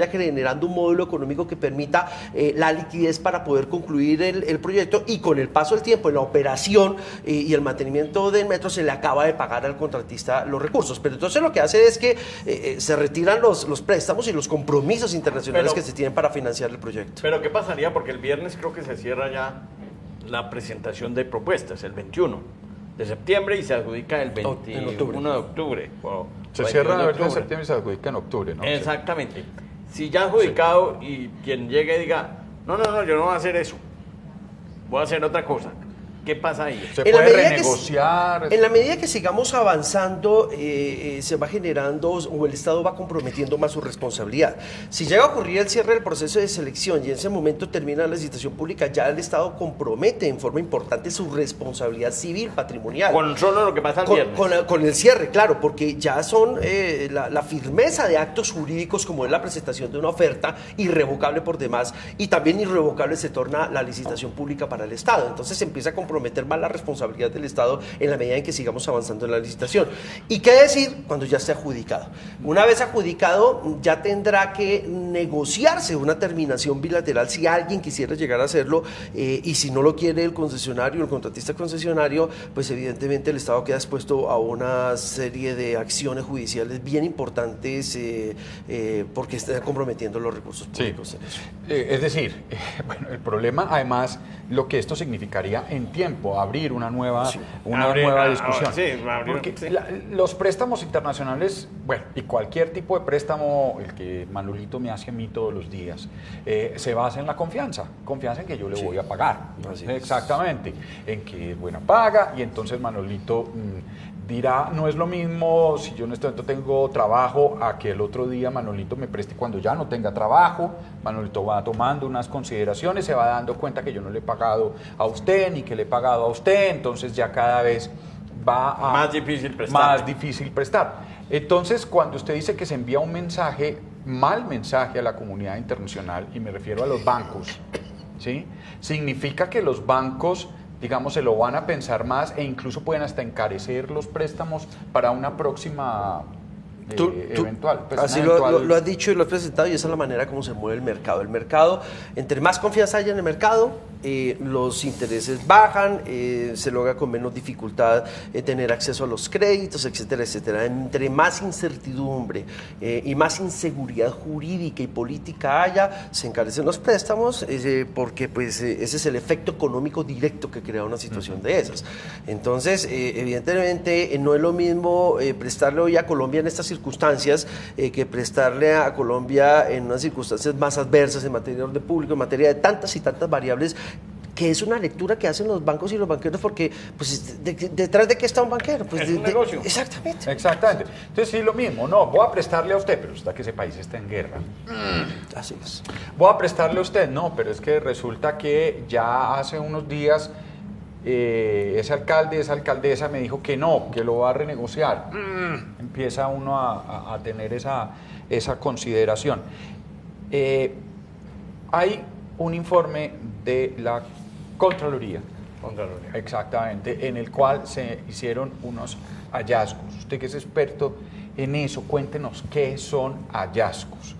generando un módulo económico que permita la liquidez para poder concluir el proyecto, y con el paso del tiempo en la operación y el mantenimiento del metro se le acaba de pagar al contratista los recursos. Pero entonces lo que hace es que se retiran los préstamos y los compromisos internacionales que se tienen para financiar el proyecto. Pero ¿qué pasaría? Porque el viernes creo que se cierra ya la presentación de propuestas, el 21 de septiembre, y se adjudica el 21 de octubre. Se cierra el 21 de septiembre y se adjudica en octubre, ¿no? Exactamente. Si ya adjudicado y quien llegue diga, no, yo no voy a hacer eso, voy a hacer otra cosa. ¿Qué pasa ahí? Se En la puede medida renegociar. En la medida que sigamos avanzando, se va generando o el Estado va comprometiendo más su responsabilidad. Si llega a ocurrir el cierre del proceso de selección y en ese momento termina la licitación pública, ya el Estado compromete en forma importante su responsabilidad civil, patrimonial. Con solo lo que pasa el viernes. Con el cierre, claro, porque ya son la firmeza de actos jurídicos como es la presentación de una oferta irrevocable por demás y también irrevocable se torna la licitación pública para el Estado. Entonces se empieza a comprometer más la responsabilidad del Estado en la medida en que sigamos avanzando en la licitación. ¿Y qué decir cuando ya esté adjudicado? Una vez adjudicado, ya tendrá que negociarse una terminación bilateral si alguien quisiera llegar a hacerlo y si no lo quiere el concesionario, el contratista concesionario, pues evidentemente el Estado queda expuesto a una serie de acciones judiciales bien importantes porque está comprometiendo los recursos públicos en eso. Es decir, bueno, el problema, además, lo que esto significaría en tiempo, abrir una nueva, nueva discusión. Porque los préstamos internacionales, bueno, y cualquier tipo de préstamo, el que Manolito me hace a mí todos los días, se basa en la confianza en que yo le voy a pagar. Exactamente, en que es buena paga, y entonces Manolito dirá, no es lo mismo si yo en este momento tengo trabajo a que el otro día Manolito me preste cuando ya no tenga trabajo. Manolito va tomando unas consideraciones, se va dando cuenta que yo no le he pagado a usted ni que le he pagado a usted, entonces ya cada vez va a más difícil prestar. Entonces, cuando usted dice que se envía un mensaje, mal mensaje a la comunidad internacional, y me refiero a los bancos, ¿sí? Significa que los bancos, digamos, se lo van a pensar más e incluso pueden hasta encarecer los préstamos para una próxima eventual. Pues así lo has dicho y lo has presentado, y esa es la manera como se mueve el mercado. El mercado, entre más confianza haya en el mercado, los intereses bajan, se logra con menos dificultad tener acceso a los créditos, etcétera, etcétera. Entre más incertidumbre y más inseguridad jurídica y política haya, se encarecen los préstamos porque pues, ese es el efecto económico directo que crea una situación de esas. Entonces, evidentemente, no es lo mismo prestarle hoy a Colombia en estas circunstancias que prestarle a Colombia en unas circunstancias más adversas en materia de orden público, en materia de tantas y tantas variables, que es una lectura que hacen los bancos y los banqueros, porque pues, detrás de qué está un banquero, pues es un negocio. Exactamente. Entonces sí, lo mismo, no, voy a prestarle a usted, pero resulta que ese país está en guerra. Así es. Voy a prestarle a usted, no, pero es que resulta que ya hace unos días ese alcalde, esa alcaldesa me dijo que no, que lo va a renegociar. Empieza uno a tener esa consideración. Hay un informe de la Contraloría. Exactamente, en el cual se hicieron unos hallazgos. Usted que es experto en eso, cuéntenos qué son hallazgos.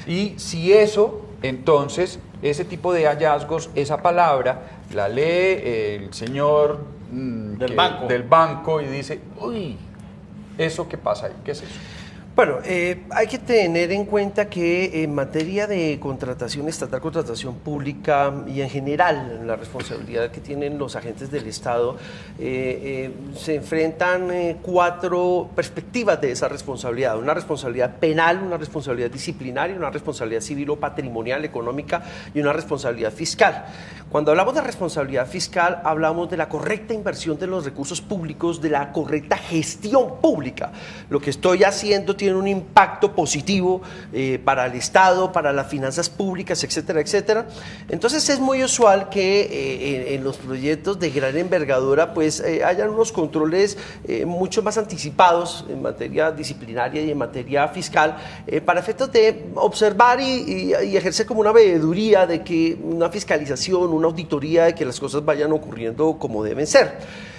Y si eso, entonces, ese tipo de hallazgos, esa palabra, la lee el señor del banco y dice, uy, ¿eso qué pasa ahí? ¿Qué es eso? Bueno, hay que tener en cuenta que en materia de contratación estatal, contratación pública y en general la responsabilidad que tienen los agentes del Estado, se enfrentan 4 perspectivas de esa responsabilidad. Una responsabilidad penal, una responsabilidad disciplinaria, una responsabilidad civil o patrimonial, económica y una responsabilidad fiscal. Cuando hablamos de responsabilidad fiscal, hablamos de la correcta inversión de los recursos públicos, de la correcta gestión pública. Lo que estoy haciendo tiene un impacto positivo para el Estado, para las finanzas públicas, etcétera, etcétera. Entonces es muy usual que en los proyectos de gran envergadura pues hayan unos controles mucho más anticipados en materia disciplinaria y en materia fiscal para efectos de observar y ejercer como una veeduría de que una fiscalización, una auditoría de que las cosas vayan ocurriendo como deben ser.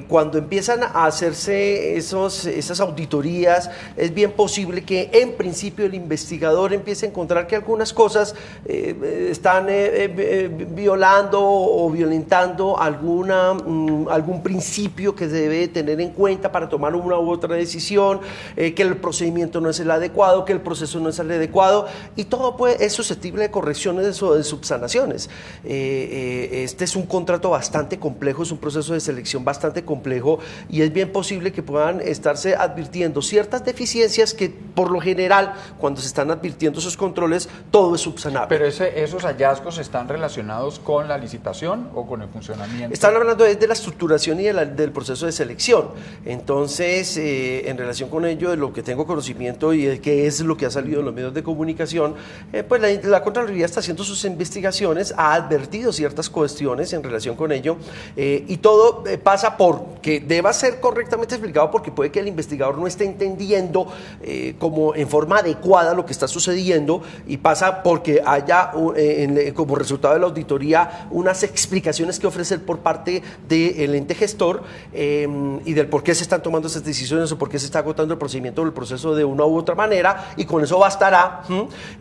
Cuando empiezan a hacerse esas auditorías, es bien posible que en principio el investigador empiece a encontrar que algunas cosas están violando o violentando algún principio que se debe tener en cuenta para tomar una u otra decisión, que el procedimiento no es el adecuado, que el proceso no es el adecuado, y todo es susceptible de correcciones o de subsanaciones. Este es un contrato bastante complejo, es un proceso proceso de selección bastante complejo y es bien posible que puedan estarse advirtiendo ciertas deficiencias que por lo general cuando se están advirtiendo esos controles todo es subsanable. Pero esos hallazgos están relacionados con la licitación o con el funcionamiento. Están hablando de la estructuración y del proceso de selección. Entonces, en relación con ello, de lo que tengo conocimiento y de qué es lo que ha salido en los medios de comunicación, pues la Contraloría está haciendo sus investigaciones, ha advertido ciertas cuestiones en relación con ello y todo pasa por que deba ser correctamente explicado porque puede que el investigador no esté entendiendo como en forma adecuada lo que está sucediendo y pasa porque haya como resultado de la auditoría unas explicaciones que ofrecer por parte del ente gestor y del por qué se están tomando esas decisiones o por qué se está agotando el procedimiento o el proceso de una u otra manera y con eso bastará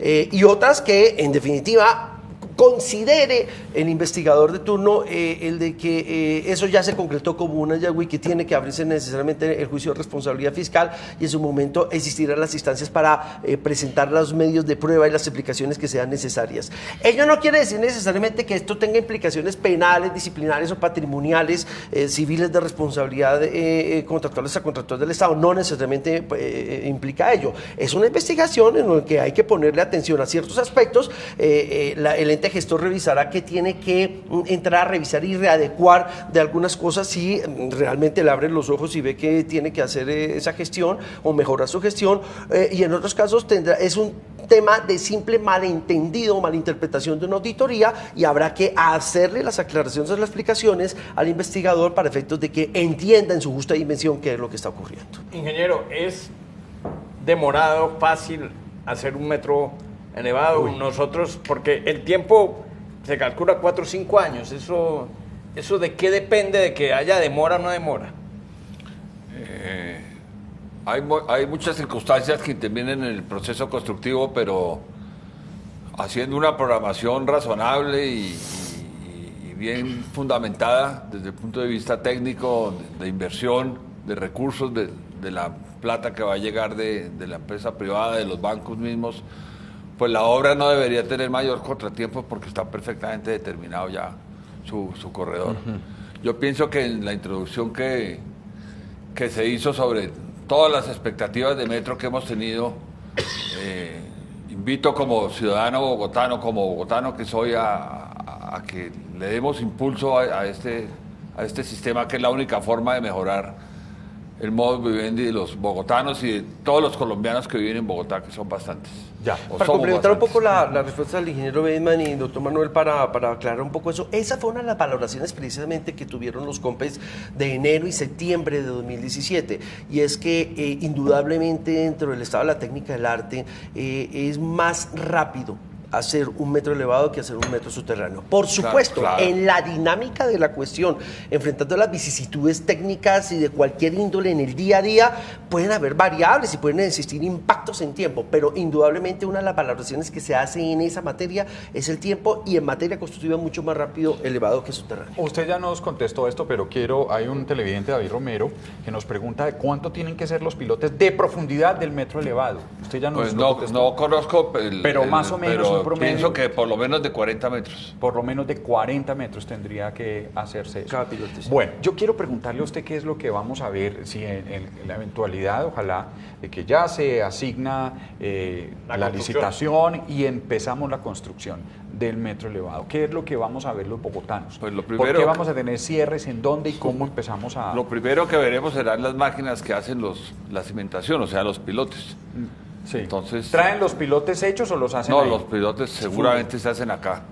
y otras que en definitiva considere el investigador de turno el de que eso ya se concretó como un hallazgo y que tiene que abrirse necesariamente el juicio de responsabilidad fiscal y en su momento existirán las instancias para presentar los medios de prueba y las explicaciones que sean necesarias. Ello no quiere decir necesariamente que esto tenga implicaciones penales, disciplinarias o patrimoniales, civiles de responsabilidad contractuales a contractores del Estado, no necesariamente implica ello. Es una investigación en la que hay que ponerle atención a ciertos aspectos, el ente gestor revisará que tiene que entrar a revisar y readecuar de algunas cosas si realmente le abren los ojos y ve que tiene que hacer esa gestión o mejorar su gestión y en otros casos es un tema de simple malentendido o malinterpretación de una auditoría y habrá que hacerle las aclaraciones o las explicaciones al investigador para efectos de que entienda en su justa dimensión qué es lo que está ocurriendo. Ingeniero, ¿es demorado, fácil hacer un metro elevado? Nosotros, porque el tiempo se calcula 4 o 5 años, ¿eso de qué depende de que haya demora o no demora? Hay muchas circunstancias que intervienen en el proceso constructivo, pero haciendo una programación razonable y bien fundamentada desde el punto de vista técnico, de inversión, de recursos, de la plata que va a llegar de la empresa privada, de los bancos mismos, pues la obra no debería tener mayor contratiempo porque está perfectamente determinado ya su corredor. Yo pienso que en la introducción que se hizo sobre todas las expectativas de metro que hemos tenido, invito como ciudadano bogotano que soy, a que le demos impulso a este sistema que es la única forma de mejorar el modus vivendi de los bogotanos y de todos los colombianos que viven en Bogotá, que son bastantes. Ya. Para complementar un poco la respuesta del ingeniero Bateman y doctor Manuel para aclarar un poco eso, esa fue una de las valoraciones precisamente que tuvieron los COMPES de enero y septiembre de 2017 y es que indudablemente dentro del estado de la técnica del arte es más rápido hacer un metro elevado que hacer un metro subterráneo. Por supuesto, claro. En la dinámica de la cuestión, enfrentando las vicisitudes técnicas y de cualquier índole en el día a día, pueden haber variables y pueden existir impactos en tiempo, pero indudablemente una de las valoraciones que se hace en esa materia es el tiempo y en materia constructiva mucho más rápido elevado que subterráneo. Usted ya nos contestó esto, pero hay un televidente, David Romero, que nos pregunta de cuánto tienen que ser los pilotes de profundidad del metro elevado. Usted ya nos contestó. No conozco, pero más o menos promedio, pienso que por lo menos de 40 metros. Por lo menos de 40 metros tendría que hacerse eso. Cada piloto, sí. Bueno, yo quiero preguntarle a usted qué es lo que vamos a ver, si en la eventualidad, ojalá, de que ya se asigna la licitación y empezamos la construcción del metro elevado. ¿Qué es lo que vamos a ver los bogotanos? Pues lo primero, ¿por qué vamos a tener cierres? ¿En dónde y cómo empezamos a...? Lo primero que veremos serán las máquinas que hacen la cimentación, o sea, los pilotes. Sí. Entonces, ¿traen los pilotes hechos o los hacen No, ahí? los pilotes seguramente se hacen acá.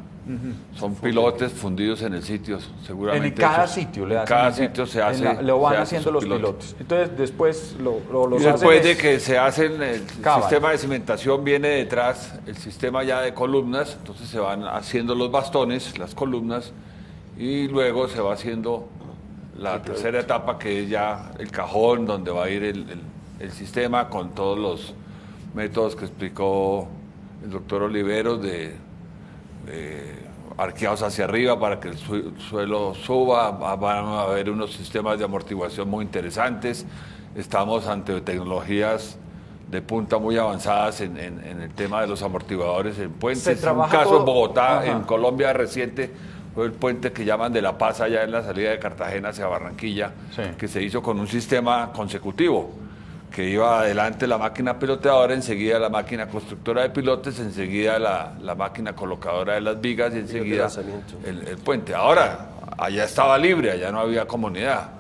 Son pilotes fundidos en el sitio, seguramente. En cada sitio le hacen. En cada sitio se hace. Lo van haciendo los pilotes. Entonces después los y después de que se hacen, el Cábala. sistema de cimentación viene detrás, el sistema ya de columnas, entonces se van haciendo los bastones, las columnas, y luego se va haciendo la tercera etapa, que es ya el cajón donde va a ir el sistema con todos los métodos que explicó el doctor Oliveros de arqueados hacia arriba para que el suelo suba. Van a haber unos sistemas de amortiguación muy interesantes. Estamos ante tecnologías de punta muy avanzadas en el tema de los amortiguadores en puentes. Un caso en Bogotá, en Colombia reciente, fue el puente que llaman de La Paz, allá en la salida de Cartagena hacia Barranquilla, Sí. que se hizo con un sistema consecutivo, que iba adelante la máquina piloteadora, enseguida la máquina constructora de pilotes, enseguida la máquina colocadora de las vigas y enseguida lanzamiento. el puente. Ahora, allá estaba libre, allá no había comunidad.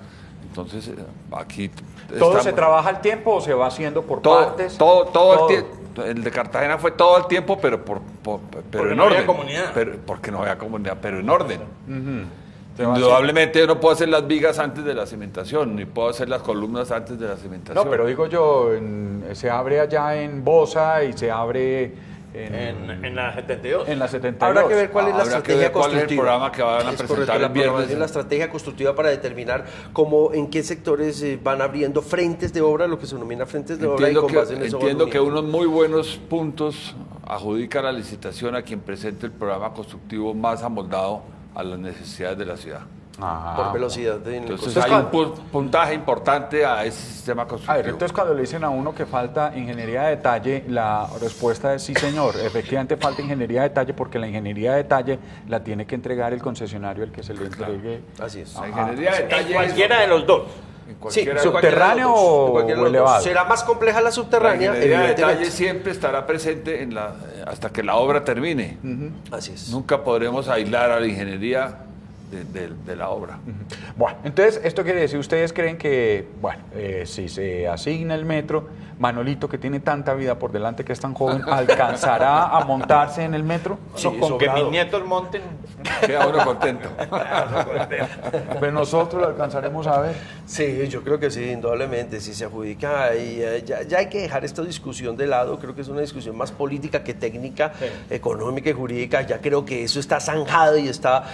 Entonces, aquí... ¿Todo estamos- se trabaja al tiempo o se va haciendo por todo, partes? todo el tiempo. El de Cartagena fue todo el tiempo, pero Porque en no había orden. comunidad. Porque no había comunidad, pero en orden. Se va Indudablemente yo no puedo hacer las vigas antes de la cimentación, ni puedo hacer las columnas antes de la cimentación. No, pero digo yo, se abre allá en Bosa y se abre En la 72. en la 72. Habrá que ver cuál es la Habrá que estrategia ver cuál es el constructiva. programa que van a Es presentar correcto, el la viernes. programación, la estrategia constructiva para determinar cómo, en qué sectores van abriendo frentes de obra, lo que se denomina frentes de obra, y Entiendo con que, base en eso van entiendo que uniendo. unos muy buenos puntos adjudica la licitación a quien presente el programa constructivo más amoldado a las necesidades de la ciudad. Ajá. por velocidad. En el Entonces Entonces, hay un puntaje importante a ese sistema A ver, constructivo. entonces cuando le dicen a uno que falta ingeniería de detalle, la respuesta es sí, señor. Efectivamente falta ingeniería de detalle porque la ingeniería de detalle la tiene que entregar el concesionario, el que se le entregue. Así es. La ingeniería de En detalle cualquiera de los dos. en Sí, cualquiera- subterráneo de o cualquiera de los dos. elevado. Será más compleja la la subterránea, ingeniería de evidentemente. detalle siempre estará presente hasta que la obra termine. Así es. Nunca podremos aislar a la ingeniería de la obra. Bueno, entonces, esto quiere decir, ¿ustedes creen que, bueno, si se asigna el metro, Manolito, que tiene tanta vida por delante, que es tan joven, alcanzará a montarse en el metro? Sí, con que sobrado. mis nietos monten. Queda uno contento. Pues nosotros lo alcanzaremos a ver. Sí, yo creo que sí, indudablemente, si se adjudica, y ya hay que dejar esta discusión de lado, creo que es una discusión más política que técnica, económica y jurídica, ya creo que eso está zanjado y está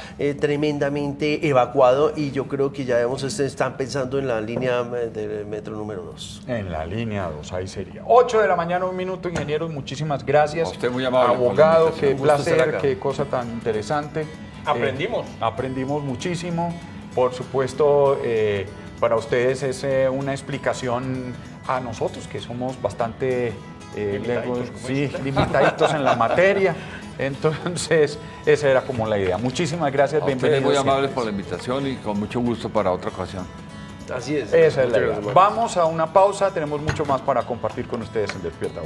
tremendamente evacuado, y yo creo que ya están pensando en la línea del metro número 2. En la línea 2, ahí sería. 8 de la mañana, 1 minuto, ingenieros, muchísimas gracias. A usted muy amable por la Abogado, invitación. qué Un gusto estar placer, acá. qué cosa tan interesante. Aprendimos. Aprendimos muchísimo. Por supuesto, para ustedes es una explicación a nosotros, que somos bastante Limitaditos, como dice usted. limitaditos en la materia. Entonces, esa era como la idea. Muchísimas gracias, A ustedes bienvenidos. muy amables siempre. por la invitación y con mucho gusto para otra ocasión. Así es. Esa es la Muchas idea. gracias, Mauricio. Vamos a una pausa, tenemos mucho más para compartir con ustedes en Despierta Bogotá.